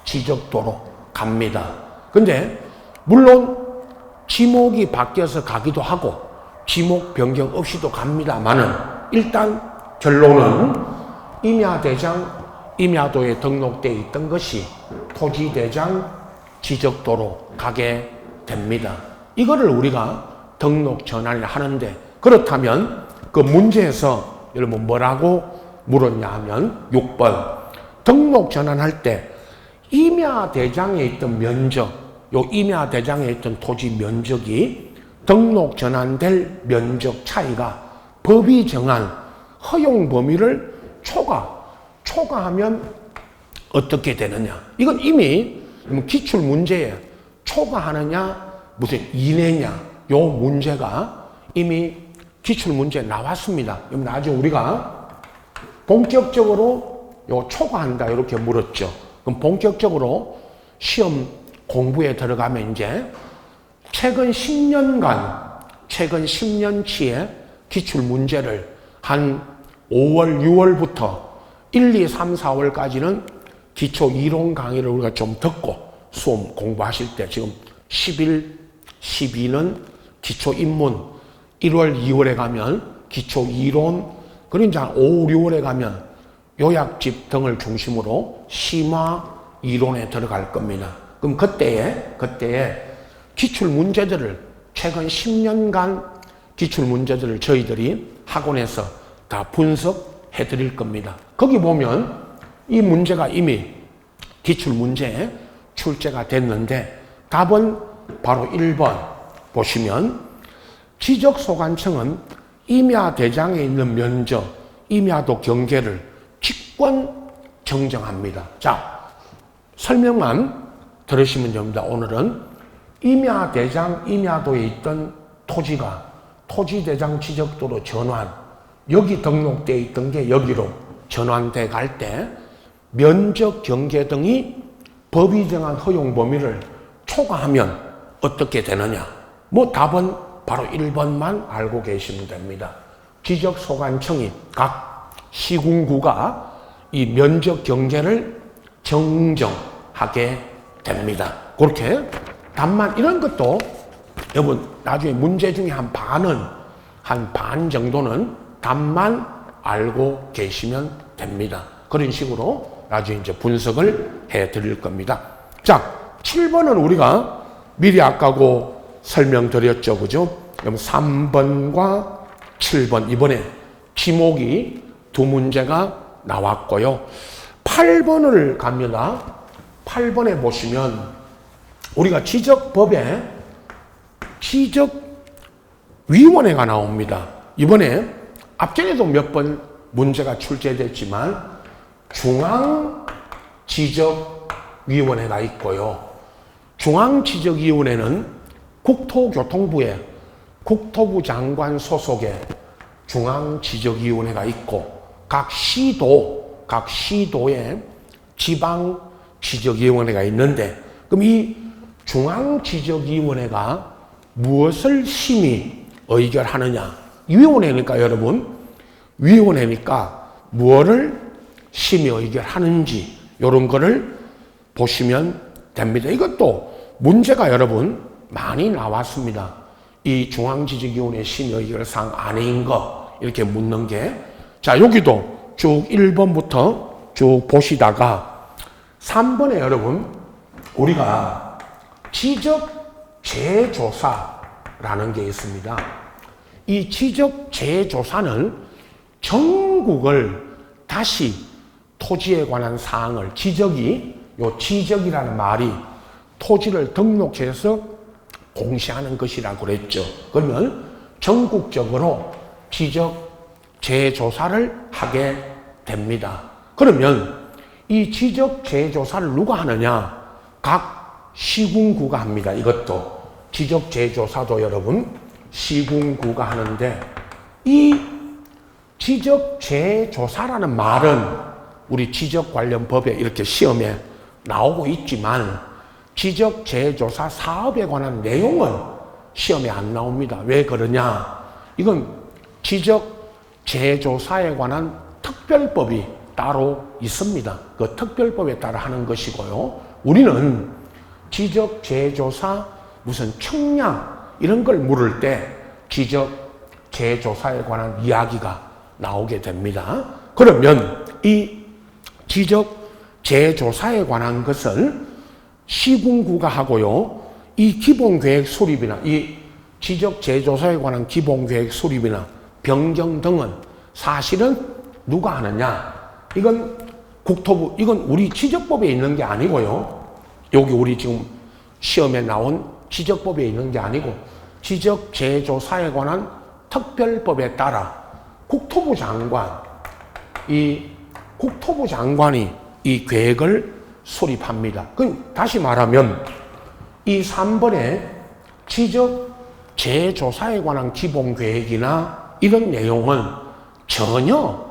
지적도로 갑니다. 근데 물론 지목이 바뀌어서 가기도 하고 지목 변경 없이도 갑니다만은 일단 결론은 임야대장 임야도에 등록되어 있던 것이 토지대장 지적도로 가게 됩니다. 이거를 우리가 등록 전환을 하는데 그렇다면 그 문제에서 여러분 뭐라고 물었냐 하면 6번 등록 전환할 때 임야대장에 있던 면적 임야대장에 있던 토지 면적이 등록 전환될 면적 차이가 법이 정한 허용 범위를 초과하면 어떻게 되느냐? 이건 이미 기출 문제에 초과하느냐 무슨 이내냐 요 문제가 이미 기출 문제에 나왔습니다. 그럼 나중에 우리가 본격적으로 초과한다 이렇게 물었죠. 그럼 본격적으로 시험 공부에 들어가면 이제 최근 10년치의 기출 문제를 한 5월, 6월부터 1, 2, 3, 4월까지는 기초 이론 강의를 우리가 좀 듣고 수험 공부하실 때 지금 11, 12는 기초 입문, 1월, 2월에 가면 기초 이론, 그리고 이제 5, 6월에 가면 요약집 등을 중심으로 심화 이론에 들어갈 겁니다. 그럼 그때에 기출 문제들을 최근 10년간 기출 문제들을 저희들이 학원에서 다 분석해 드릴 겁니다. 거기 보면 이 문제가 이미 기출 문제에 출제가 됐는데 답은 바로 1번 보시면 지적소관청은 임야대장에 있는 면적, 임야도 경계를 직권 정정합니다. 자, 설명만 들으시면 됩니다. 오늘은 임야대장, 임야도에 있던 토지가 토지대장 지적도로 전환, 여기 등록되어 있던 게 여기로 전환돼 갈 때 면적 경계 등이 법이 정한 허용 범위를 초과하면 어떻게 되느냐? 뭐 답은 바로 1번만 알고 계시면 됩니다. 지적소관청이 각 시군구가 이 면적 경계를 정정하게 됩니다. 그렇게 답만 이런 것도 여러분 나중에 문제 중에 한 반 정도는 답만 알고 계시면 됩니다. 그런 식으로 나중에 이제 분석을 해 드릴 겁니다. 자, 7번은 우리가 미리 아까고 설명드렸죠. 그죠? 그럼 3번과 7번 이번에 지목이 두 문제가 나왔고요. 8번을 갑니다. 8번에 보시면 우리가 지적법에 지적위원회가 나옵니다. 이번에 앞전에도 몇 번 문제가 출제됐지만 중앙지적위원회가 있고요. 중앙지적위원회는 국토교통부에 국토부 장관 소속의 중앙지적위원회가 있고 각 시도에 지방지적위원회가 있는데 그럼 이 중앙지적위원회가 무엇을 심의 의결하느냐? 위원회니까 여러분 위원회니까 무엇을 심의 의결하는지 이런 거를 보시면 됩니다. 이것도 문제가 여러분 많이 나왔습니다. 이 중앙지적위원회 심의 의결사항 아닌 거 이렇게 묻는 게 자 여기도 쭉 1번부터 쭉 보시다가 3번에 여러분 우리가 지적재조사라는 게 있습니다. 이 지적재조사는 전국을 다시 토지에 관한 사항을 지적이라는 말이 토지를 등록해서 공시하는 것이라고 그랬죠. 그러면 전국적으로 지적재조사를 하게 됩니다. 그러면 이 지적재조사를 누가 하느냐? 각 시군구가 합니다. 이것도 지적재조사도 여러분 시군구가 하는데 이 지적재조사라는 말은 우리 지적 관련 법에 이렇게 시험에 나오고 있지만 지적재조사 사업에 관한 내용은 시험에 안 나옵니다. 왜 그러냐? 이건 지적재조사에 관한 특별법이 따로 있습니다. 그 특별법에 따라 하는 것이고요. 우리는 지적재조사 무슨 청량 이런 걸 물을 때 지적재조사에 관한 이야기가 나오게 됩니다. 그러면 이 지적재조사에 관한 것을 시군구가 하고요. 이 기본계획 수립이나 이 지적재조사에 관한 기본계획 수립이나 변경 등은 사실은 누가 하느냐? 이건 국토부, 이건 우리 지적법에 있는 게 아니고요. 여기 우리 지금 시험에 나온 지적법에 있는 게 아니고 지적재조사에 관한 특별법에 따라 국토부 장관이 이 계획을 수립합니다. 다시 말하면 이 3번에 지적재조사에 관한 기본계획이나 이런 내용은 전혀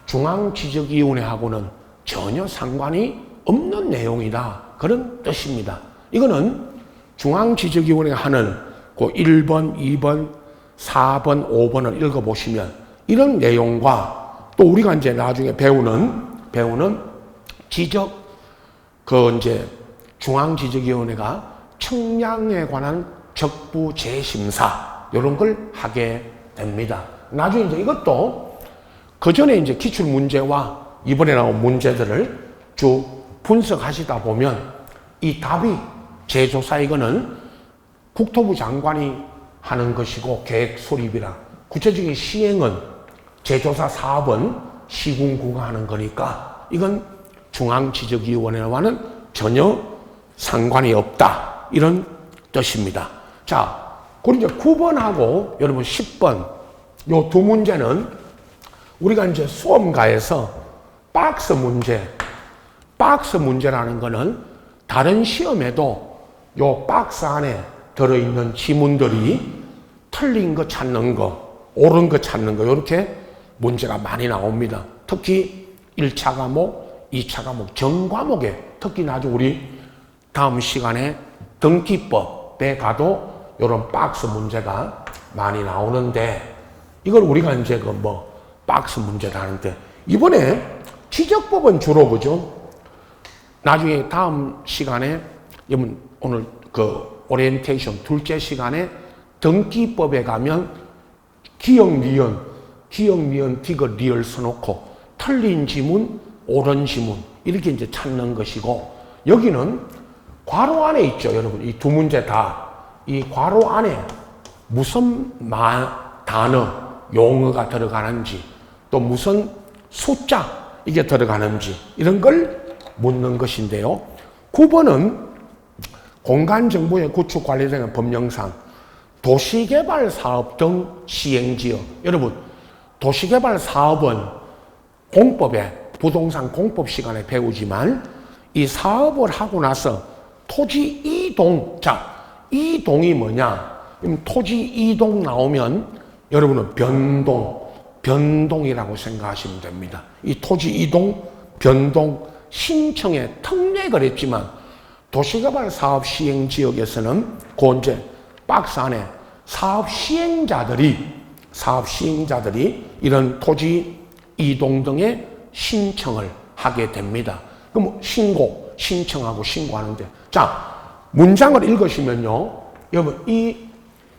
중앙지적위원회하고는 전혀 상관이 없는 내용이다. 그런 뜻입니다. 이거는 중앙지적위원회가 하는 그 1번, 2번, 4번, 5번을 읽어보시면 이런 내용과 또 우리가 이제 나중에 배우는 중앙지적위원회가 청량에 관한 적부 재심사 이런 걸 하게 됩니다. 나중에 이제 이것도 그 전에 이제 기출 문제와 이번에 나온 문제들을 쭉 분석하시다 보면 이 답이 재조사 이거는 국토부 장관이 하는 것이고 계획 수립이라 구체적인 시행은 재조사 사업은 시군구가 하는 거니까 이건 중앙지적위원회와는 전혀 상관이 없다. 이런 뜻입니다. 자, 그리고 이제 9번하고 여러분 10번 요 두 문제는 우리가 이제 수험가에서 박스 문제라는 거는 다른 시험에도 요 박스 안에 들어있는 지문들이 틀린 거 찾는 거, 옳은 거 찾는 거 이렇게 문제가 많이 나옵니다. 특히 1차 과목, 2차 과목, 전과목에 특히 나중에 우리 다음 시간에 등기법 지적법에 가도 이런 박스 문제가 많이 나오는데 이걸 우리가 이제 그 뭐 박스 문제다 하는데 이번에 지적법은 주로 그죠? 나중에 다음 시간에 오늘 그 오리엔테이션 둘째 시간에 등기법에 가면 기역, 니은, 디귿, 리을 써놓고 틀린 지문, 옳은 지문 이렇게 이제 찾는 것이고 여기는 괄호 안에 있죠, 여러분. 이 두 문제 다 이 괄호 안에 무슨 단어, 용어가 들어가는지 또 무슨 숫자 이게 들어가는지 이런 걸 묻는 것인데요. 9번은 공간정보의 구축 관리되는 법령상 도시개발 사업 등 시행지역. 여러분, 도시개발 사업은 공법에 부동산 공법 시간에 배우지만 이 사업을 하고 나서 토지 이동, 자, 이동이 뭐냐? 토지 이동 나오면 여러분은 변동이라고 생각하시면 됩니다. 이 토지 이동, 변동, 신청의 특례를 했지만 도시개발 사업 시행 지역에서는 그 이제 박스 안에 사업 시행자들이 이런 토지 이동 등의 신청을 하게 됩니다. 그럼 신청하고 신고하는데 자, 문장을 읽으시면요. 여러분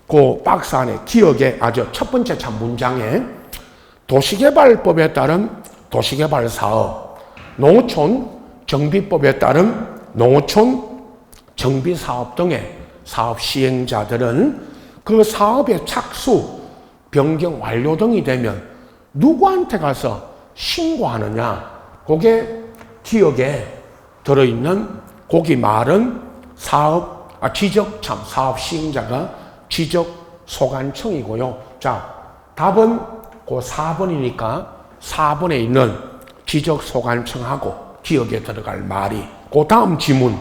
그 박스 안에 기억에 아주 첫 번째 참 문장에 도시개발법에 따른 도시개발 사업, 농어촌 정비법에 따른 농어촌 정비 사업 등의 사업 시행자들은 그 사업의 착수, 변경 완료 등이 되면 누구한테 가서 신고하느냐? 그게 기억에 들어있는 거기 말은 사업 시행자가 지적소관청이고요. 자, 답은 그 4번이니까 4번에 있는 지적소관청하고 기억에 들어갈 말이 그 다음 지문.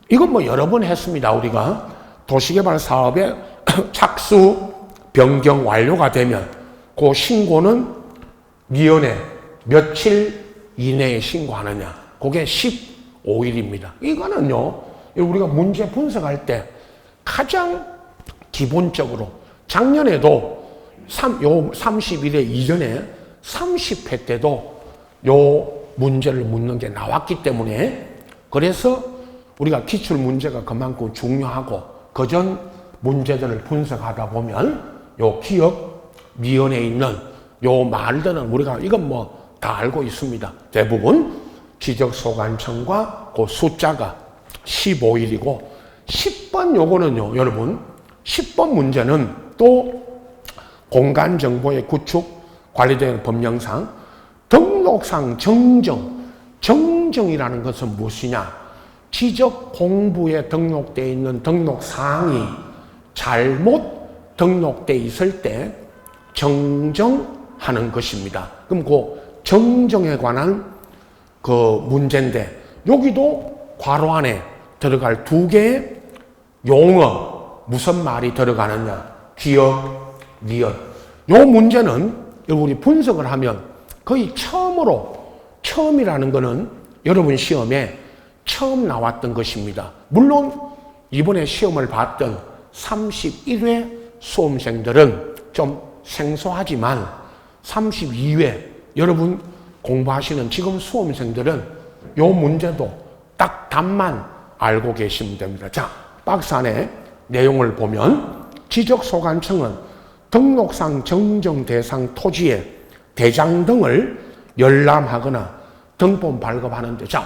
이건 뭐 여러 번 했습니다. 우리가 도시개발 사업의 착수, 변경 완료가 되면 그 신고는 위원회 며칠 이내에 신고하느냐. 그게 15일입니다. 이거는요, 우리가 문제 분석할 때 가장 기본적으로 작년에도 30일에 이전에 30회 때도 요 문제를 묻는 게 나왔기 때문에 그래서 우리가 기출 문제가 그만큼 중요하고 그전 문제들을 분석하다 보면 요 기억 미연에 있는 요 말들은 우리가 이건 뭐 다 알고 있습니다. 대부분 지적소관청과 그 숫자가 15일이고 10번 요거는요, 여러분 10번 문제는 또 공간정보의 구축 관리되는 법령상 등록상 정정이라는 것은 무엇이냐? 지적공부에 등록되어 있는 등록사항이 잘못 등록되어 있을 때 정정하는 것입니다. 그럼 그 정정에 관한 그 문제인데 여기도 괄호 안에 들어갈 두 개의 용어 무슨 말이 들어가느냐? 기역, 니은. 요 문제는 우리 분석을 하면 거의 처음이라는 거는 여러분 시험에 처음 나왔던 것입니다. 물론 이번에 시험을 봤던 31회 수험생들은 좀 생소하지만 32회 여러분 공부하시는 지금 수험생들은 요 문제도 딱 답만 알고 계시면 됩니다. 자, 박스 안에 내용을 보면 지적소관청은 등록상 정정 대상 토지의 대장 등을 열람하거나 등본 발급하는데 자,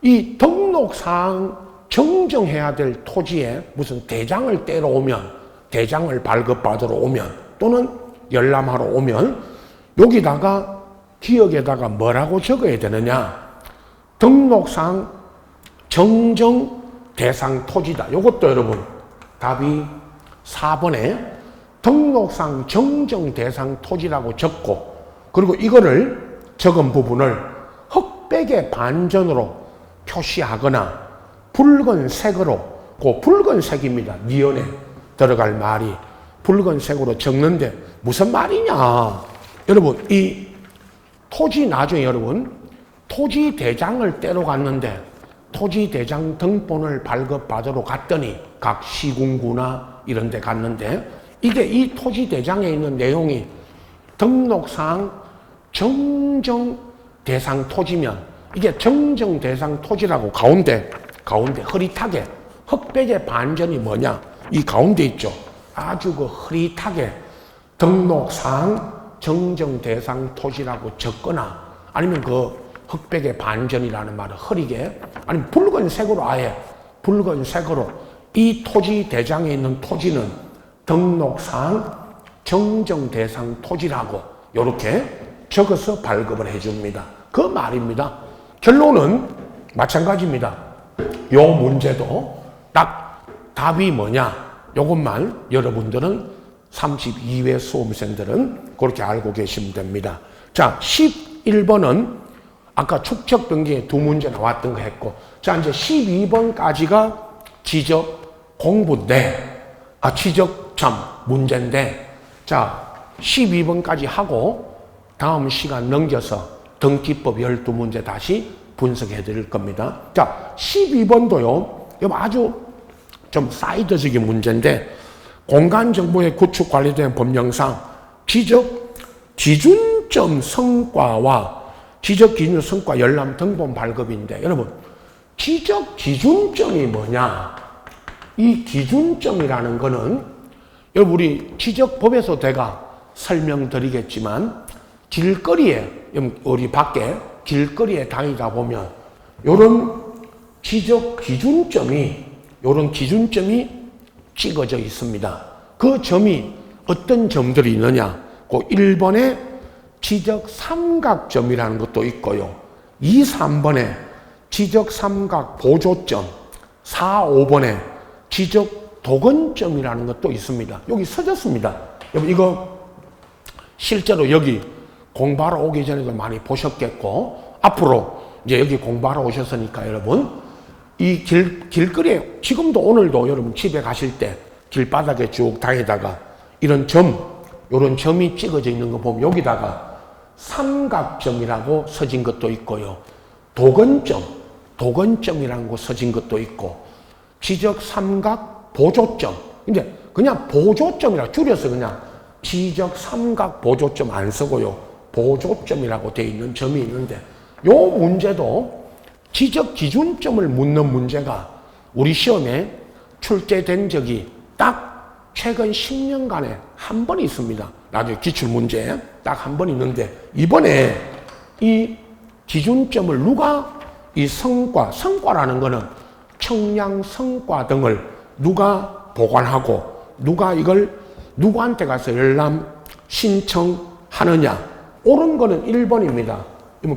이 등록상 정정해야 될 토지에 무슨 대장을 떼러 오면 대장을 발급받으러 오면 또는 열람하러 오면 여기다가 기억에다가 뭐라고 적어야 되느냐? 등록상 정정 대상 토지다. 이것도 여러분 답이 4번에 등록상 정정 대상 토지라고 적고 그리고 이거를 적은 부분을 흑백의 반전으로 표시하거나 붉은색으로 그 붉은색입니다. 니은에 들어갈 말이 붉은색으로 적는데 무슨 말이냐? 여러분 이 토지 나중에 여러분 토지 대장을 떼러 갔는데 토지대장 등본을 발급받으러 갔더니 각 시군구나 이런 데 갔는데 이게 이 토지대장에 있는 내용이 등록상 정정 대상 토지면 이게 정정 대상 토지라고 가운데 흐릿하게 흑백의 반전이 뭐냐 이 가운데 있죠. 아주 그 흐릿하게 등록상 정정 대상 토지라고 적거나 아니면 그 흑백의 반전이라는 말을 흐리게 아니면 붉은색으로 아예 붉은색으로 이 토지 대장에 있는 토지는 등록상 정정 대상 토지라고 이렇게 적어서 발급을 해줍니다. 그 말입니다. 결론은 마찬가지입니다. 요 문제도 딱 답이 뭐냐 요것만 여러분들은 32회 수험생들은 그렇게 알고 계시면 됩니다. 자, 11번은 아까 축척 변경에 두 문제 나왔던 거 했고, 자, 이제 12번까지가 지적 공부인데, 지적 문제인데, 자, 12번까지 하고, 다음 시간 넘겨서 등기법 12문제 다시 분석해 드릴 겁니다. 자, 12번도요, 아주 좀 사이드적인 문제인데, 공간정보의 구축 관리된 법령상 지적 기준점 성과와 지적 기준 성과 열람 등본 발급인데 여러분 지적 기준점이 뭐냐? 이 기준점이라는 거는 여러분 우리 지적법에서 제가 설명드리겠지만 길거리에 우리 밖에 길거리에 다니다 보면 요런 지적 기준점이 찍어져 있습니다. 그 점이 어떤 점들이 있느냐? 그 1번에 지적 삼각점이라는 것도 있고요. 2, 3번에 지적 삼각 보조점, 4, 5번에 지적 도근점이라는 것도 있습니다. 여기 써졌습니다. 여러분 이거 실제로 여기 공부하러 오기 전에도 많이 보셨겠고 앞으로 이제 여기 공부하러 오셨으니까 여러분 이 길거리에 지금도 오늘도 여러분 집에 가실 때 길바닥에 쭉 다니다가 이런 요런 점이 찍어져 있는 거 보면 여기다가 삼각점이라고 써진 것도 있고요. 도근점이라는 거 써진 것도 있고 지적 삼각 보조점. 근데 그냥 보조점이라 줄여서 그냥 지적 삼각 보조점 안 쓰고요. 보조점이라고 되어 있는 점이 있는데 요 문제도 지적 기준점을 묻는 문제가 우리 시험에 출제된 적이 딱 최근 10년간에 한 번 있습니다. 나중에 기출문제에 딱 한 번 있는데 이번에 이 기준점을 누가 이 성과라는 거는 청량 성과 등을 누가 보관하고 누가 이걸 누구한테 가서 열람 신청하느냐 옳은 거는 1번입니다.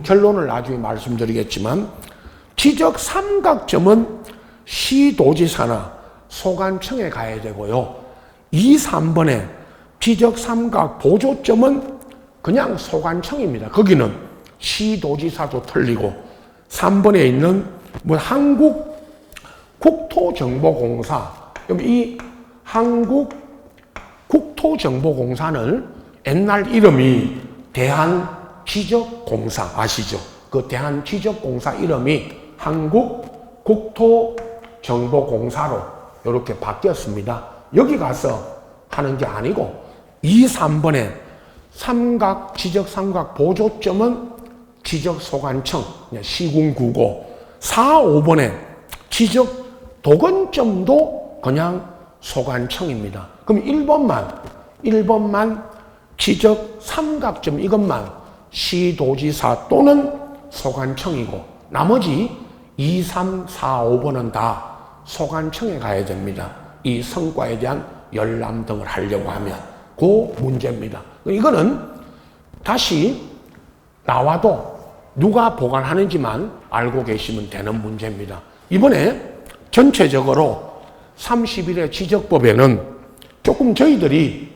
결론을 나중에 말씀드리겠지만 지적 삼각점은 시도지사나 소관청에 가야 되고요. 2, 3번에 지적 삼각 보조점은 그냥 소관청입니다. 거기는 시도지사도 틀리고 3번에 있는 한국 국토정보공사 이 한국 국토정보공사는 옛날 이름이 대한지적공사 아시죠? 그 대한지적공사 이름이 한국 국토정보공사로 이렇게 바뀌었습니다. 여기 가서 하는 게 아니고 2, 3번에 지적 삼각 보조점은 지적소관청 시군구고 4, 5번에 지적 도근점도 그냥 소관청입니다. 그럼 1번만 지적 삼각점 이것만 시도지사 또는 소관청이고 나머지 2, 3, 4, 5번은 다 소관청에 가야 됩니다. 이 성과에 대한 열람 등을 하려고 하면 그 문제입니다. 이거는 다시 나와도 누가 보관하는지만 알고 계시면 되는 문제입니다. 이번에 전체적으로 31회 지적법에는 조금 저희들이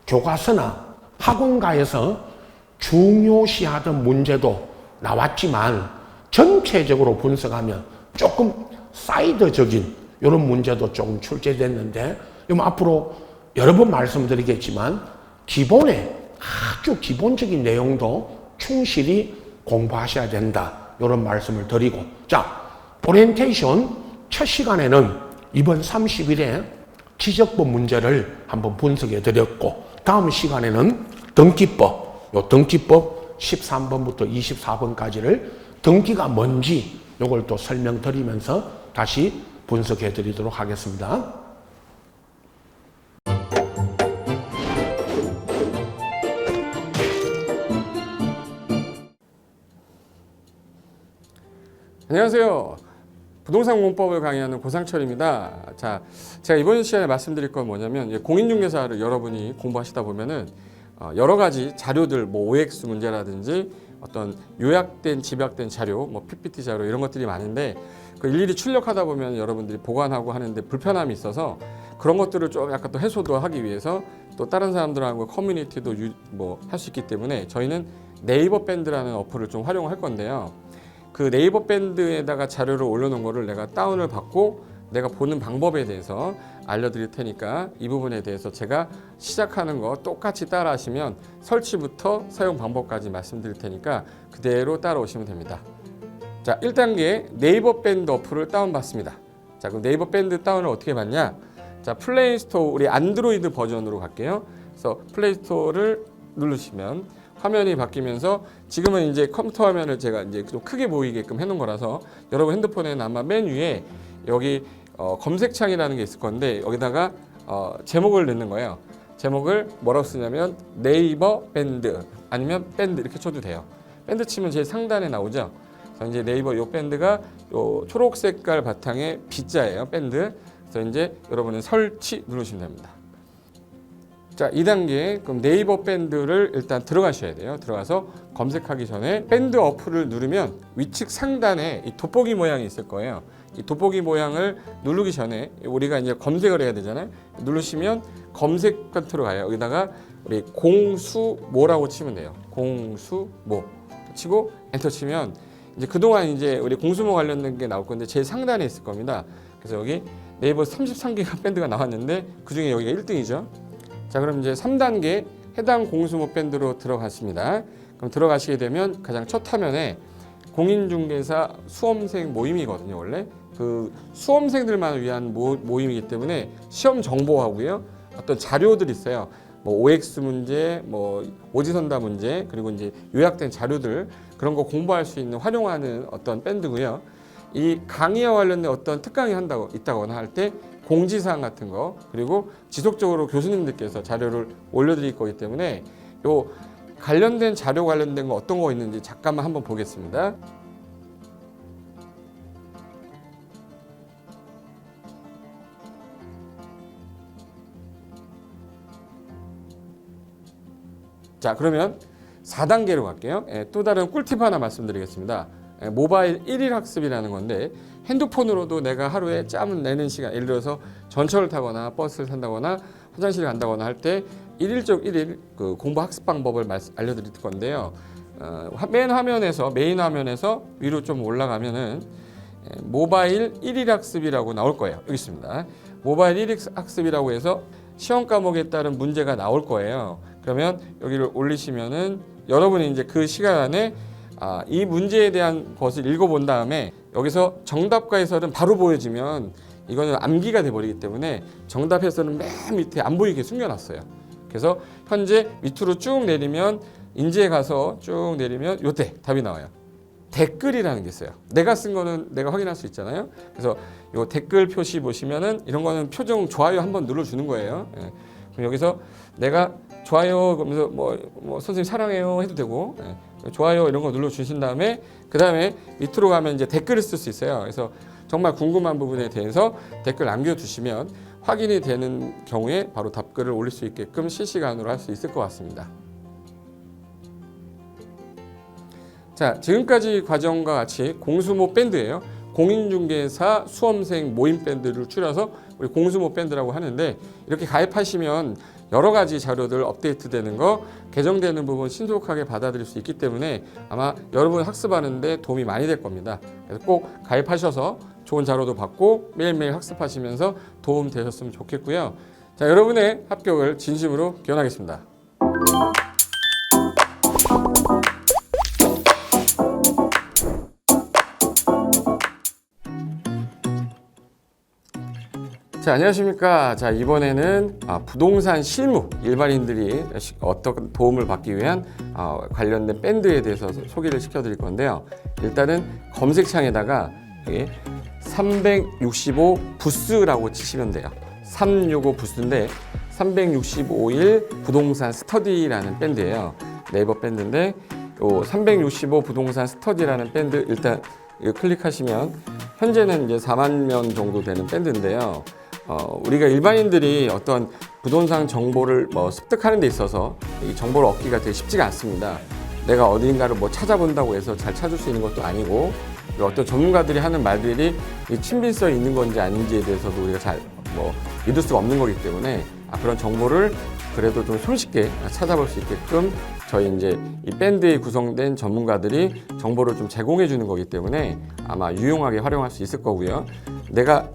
교과서나 학원가에서 중요시하던 문제도 나왔지만 전체적으로 분석하면 조금 사이드적인 이런 문제도 조금 출제됐는데 앞으로 여러 번 말씀드리겠지만 기본에 아주 기본적인 내용도 충실히 공부하셔야 된다 이런 말씀을 드리고 자 오리엔테이션 첫 시간에는 이번 30일에 지적법 문제를 한번 분석해 드렸고, 다음 시간에는 등기법, 요 등기법 13번부터 24번까지를 등기가 뭔지 요걸 또 설명드리면서 다시 분석해 드리도록 하겠습니다. 안녕하세요. 부동산 공법을 강의하는 고상철입니다. 자, 제가 이번 시간에 말씀드릴 건 뭐냐면, 공인중개사를 여러분이 공부하시다 보면은 여러 가지 자료들, 뭐 OX 문제라든지 어떤 요약된, 집약된 자료, 뭐 PPT 자료 이런 것들이 많은데, 그 일일이 출력하다 보면 여러분들이 보관하고 하는데 불편함이 있어서 그런 것들을 좀 약간 또 해소도 하기 위해서 또 다른 사람들하고 커뮤니티도 뭐 할 수 있기 때문에 저희는 네이버 밴드라는 어플을 좀 활용할 건데요. 그 네이버 밴드에다가 자료를 올려놓은 거를 내가 다운을 받고 내가 보는 방법에 대해서 알려드릴 테니까 이 부분에 대해서 제가 시작하는 거 똑같이 따라 하시면 설치부터 사용 방법까지 말씀드릴 테니까 그대로 따라오시면 됩니다. 자, 1단계 네이버 밴드 어플을 다운받습니다. 자, 그럼 네이버 밴드 다운을 어떻게 받냐? 자, 플레이스토어, 우리 안드로이드 버전으로 갈게요. 그래서 플레이스토어를 누르시면 화면이 바뀌면서, 지금은 이제 컴퓨터 화면을 제가 이제 좀 크게 보이게끔 해놓은 거라서 여러분 핸드폰에는 아마 맨 위에 여기 검색창이라는 게 있을 건데, 여기다가 제목을 넣는 거예요. 제목을 뭐라고 쓰냐면 네이버 밴드 아니면 밴드 이렇게 쳐도 돼요. 밴드 치면 제일 상단에 나오죠. 그래서 이제 네이버 요 밴드가 요 초록 색깔 바탕에 B자예요. 밴드. 그래서 이제 여러분은 설치 누르시면 됩니다. 자, 2단계 그럼 네이버 밴드를 일단 들어가셔야 돼요. 들어가서 검색하기 전에 밴드 어플을 누르면 위측 상단에 이 돋보기 모양이 있을 거예요. 이 돋보기 모양을 누르기 전에 우리가 이제 검색을 해야 되잖아요. 누르시면 검색 컨트롤 가요. 여기다가 우리 공수모라고 치면 돼요. 공수모 치고 엔터 치면 이제 그동안 이제 우리 공수모 관련된 게 나올 건데 제일 상단에 있을 겁니다. 그래서 여기 네이버 33개가 밴드가 나왔는데 그 중에 여기가 1등이죠. 자, 그럼 이제 3단계 해당 공수모 밴드로 들어갔습니다. 그럼 들어가시게 되면 가장 첫 화면에 공인중개사 수험생 모임이거든요. 원래 그 수험생들만 위한 모임이기 때문에 시험 정보하고요, 어떤 자료들이 있어요. 뭐 OX 문제, 뭐 오지선다 문제, 그리고 이제 요약된 자료들, 그런 거 공부할 수 있는 활용하는 어떤 밴드고요. 이 강의와 관련된 어떤 특강이 있다거나 할 때 공지사항 같은 거, 그리고 지속적으로 교수님들께서 자료를 올려드릴 거기 때문에 요 관련된 자료 관련된 거 어떤 거 있는지 잠깐만 한번 보겠습니다. 자, 그러면 4단계로 갈게요. 또 다른 꿀팁 하나 말씀드리겠습니다. 모바일 1일 학습이라는 건데, 핸드폰으로도 내가 하루에 짬을 내는 시간, 예를 들어서 전철을 타거나 버스를 탄다거나 화장실을 간다거나 할 때 1일 그 공부 학습 방법을 알려드릴 건데요. 메인 화면에서 위로 좀 올라가면은 모바일 1일 학습이라고 나올 거예요. 여기 있습니다. 모바일 1일 학습이라고 해서 시험 과목에 따른 문제가 나올 거예요. 그러면 여기를 올리시면은 여러분이 이제 그 시간 안에 이 문제에 대한 것을 읽어본 다음에 여기서 정답과 해설은 바로 보여지면 이거는 암기가 돼버리기 때문에 정답 해설은 맨 밑에 안 보이게 숨겨놨어요. 그래서 현재 밑으로 쭉 내리면 인지에 가서 쭉 내리면 요때 답이 나와요. 댓글이라는 게 있어요. 내가 쓴 거는 내가 확인할 수 있잖아요. 그래서 요 댓글 표시 보시면은 이런 거는 표정 좋아요 한번 눌러주는 거예요. 예. 그럼 여기서 내가 좋아요 그러면서 뭐 선생님 사랑해요 해도 되고, 좋아요 이런 거 눌러주신 다음에 그 다음에 밑으로 가면 이제 댓글을 쓸 수 있어요. 그래서 정말 궁금한 부분에 대해서 댓글 남겨주시면 확인이 되는 경우에 바로 답글을 올릴 수 있게끔 실시간으로 할 수 있을 것 같습니다. 자, 지금까지 과정과 같이 공수모 밴드예요. 공인중개사 수험생 모임 밴드를 줄여서 우리 공수모 밴드라고 하는데, 이렇게 가입하시면 여러 가지 자료들 업데이트되는 거, 개정되는 부분 신속하게 받아들일 수 있기 때문에 아마 여러분 학습하는데 도움이 많이 될 겁니다. 그래서 꼭 가입하셔서 좋은 자료도 받고 매일매일 학습하시면서 도움 되셨으면 좋겠고요. 자, 여러분의 합격을 진심으로 기원하겠습니다. 자, 안녕하십니까. 자, 이번에는 부동산 실무, 일반인들이 어떤 도움을 받기 위한 관련된 밴드에 대해서 소개를 시켜드릴 건데요. 일단은 검색창에다가 365 부스라고 치시면 돼요. 365 부스인데 365일 부동산 스터디라는 밴드예요. 네이버 밴드인데 365 부동산 스터디라는 밴드 일단 이거 클릭하시면 현재는 이제 4만 명 정도 되는 밴드인데요. 우리가 일반인들이 어떤 부동산 정보를 습득하는 데 있어서 이 정보를 얻기가 되게 쉽지가 않습니다. 내가 어딘가를 찾아본다고 해서 잘 찾을 수 있는 것도 아니고, 어떤 전문가들이 하는 말들이 친밀성이 있는 건지 아닌지에 대해서도 우리가 잘 믿을 수가 없는 거기 때문에 그런 정보를 그래도 좀 손쉽게 찾아볼 수 있게끔 저희 이제 이 밴드에 구성된 전문가들이 정보를 좀 제공해 주는 거기 때문에 아마 유용하게 활용할 수 있을 거고요. 내가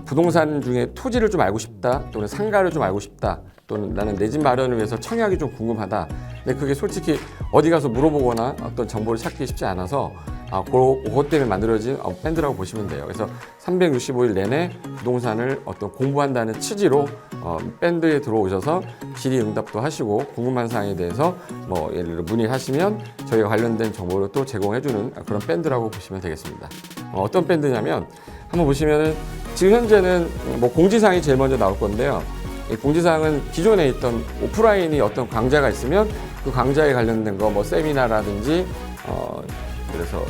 부동산 중에 토지를 좀 알고 싶다, 또는 상가를 좀 알고 싶다, 또는 나는 내 집 마련을 위해서 청약이 좀 궁금하다. 근데 그게 솔직히 어디 가서 물어보거나 어떤 정보를 찾기 쉽지 않아서 그것 때문에 만들어진 밴드라고 보시면 돼요. 그래서 365일 내내 부동산을 어떤 공부한다는 취지로 밴드에 들어오셔서 질의응답도 하시고 궁금한 사항에 대해서 예를 들어 문의를 하시면 저희가 관련된 정보를 또 제공해주는 그런 밴드라고 보시면 되겠습니다. 어떤 밴드냐면 한번 보시면은 지금 현재는 공지사항이 제일 먼저 나올 건데요. 이 공지사항은 기존에 있던 오프라인이 어떤 강좌가 있으면 그 강좌에 관련된 거 세미나라든지 그래서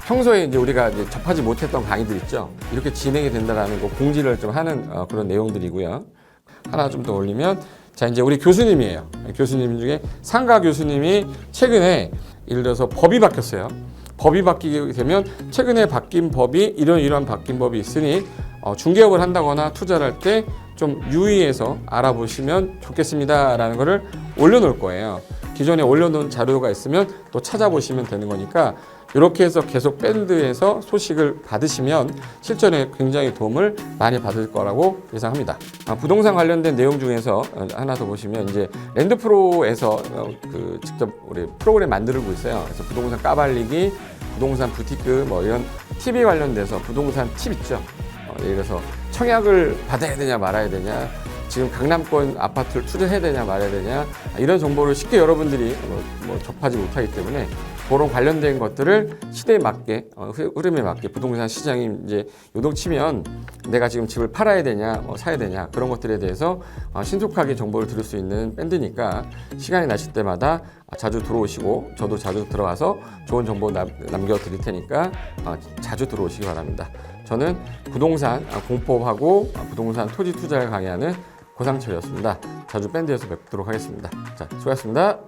평소에 이제 우리가 이제 접하지 못했던 강의들 있죠. 이렇게 진행이 된다라는 거 공지를 좀 하는 그런 내용들이고요. 하나 좀 더 올리면 자, 이제 우리 교수님이에요. 교수님 중에 상가 교수님이 최근에 예를 들어서 법이 바뀌었어요. 법이 바뀌게 되면 최근에 바뀐 법이 이런 바뀐 법이 있으니 중개업을 한다거나 투자를 할 때 좀 유의해서 알아보시면 좋겠습니다라는 거를 올려놓을 거예요. 기존에 올려놓은 자료가 있으면 또 찾아보시면 되는 거니까 이렇게 해서 계속 밴드에서 소식을 받으시면 실전에 굉장히 도움을 많이 받을 거라고 예상합니다. 부동산 관련된 내용 중에서 하나 더 보시면 이제 랜드프로에서 직접 우리 프로그램 만들고 있어요. 그래서 부동산 까발리기, 부동산 부티크 이런 TV 관련돼서 부동산 팁 있죠. 예를 들어서 청약을 받아야 되냐 말아야 되냐, 지금 강남권 아파트를 투자해야 되냐 말아야 되냐, 이런 정보를 쉽게 여러분들이 접하지 못하기 때문에 그런 관련된 것들을 시대에 맞게 흐름에 맞게 부동산 시장이 이제 요동치면 내가 지금 집을 팔아야 되냐 사야 되냐 그런 것들에 대해서 신속하게 정보를 들을 수 있는 밴드니까 시간이 나실 때마다 자주 들어오시고 저도 자주 들어가서 좋은 정보 남겨드릴 테니까 자주 들어오시기 바랍니다. 저는 부동산 공법하고 부동산 토지 투자를 강의하는 고상철이었습니다. 자주 밴드에서 뵙도록 하겠습니다. 자, 수고하셨습니다.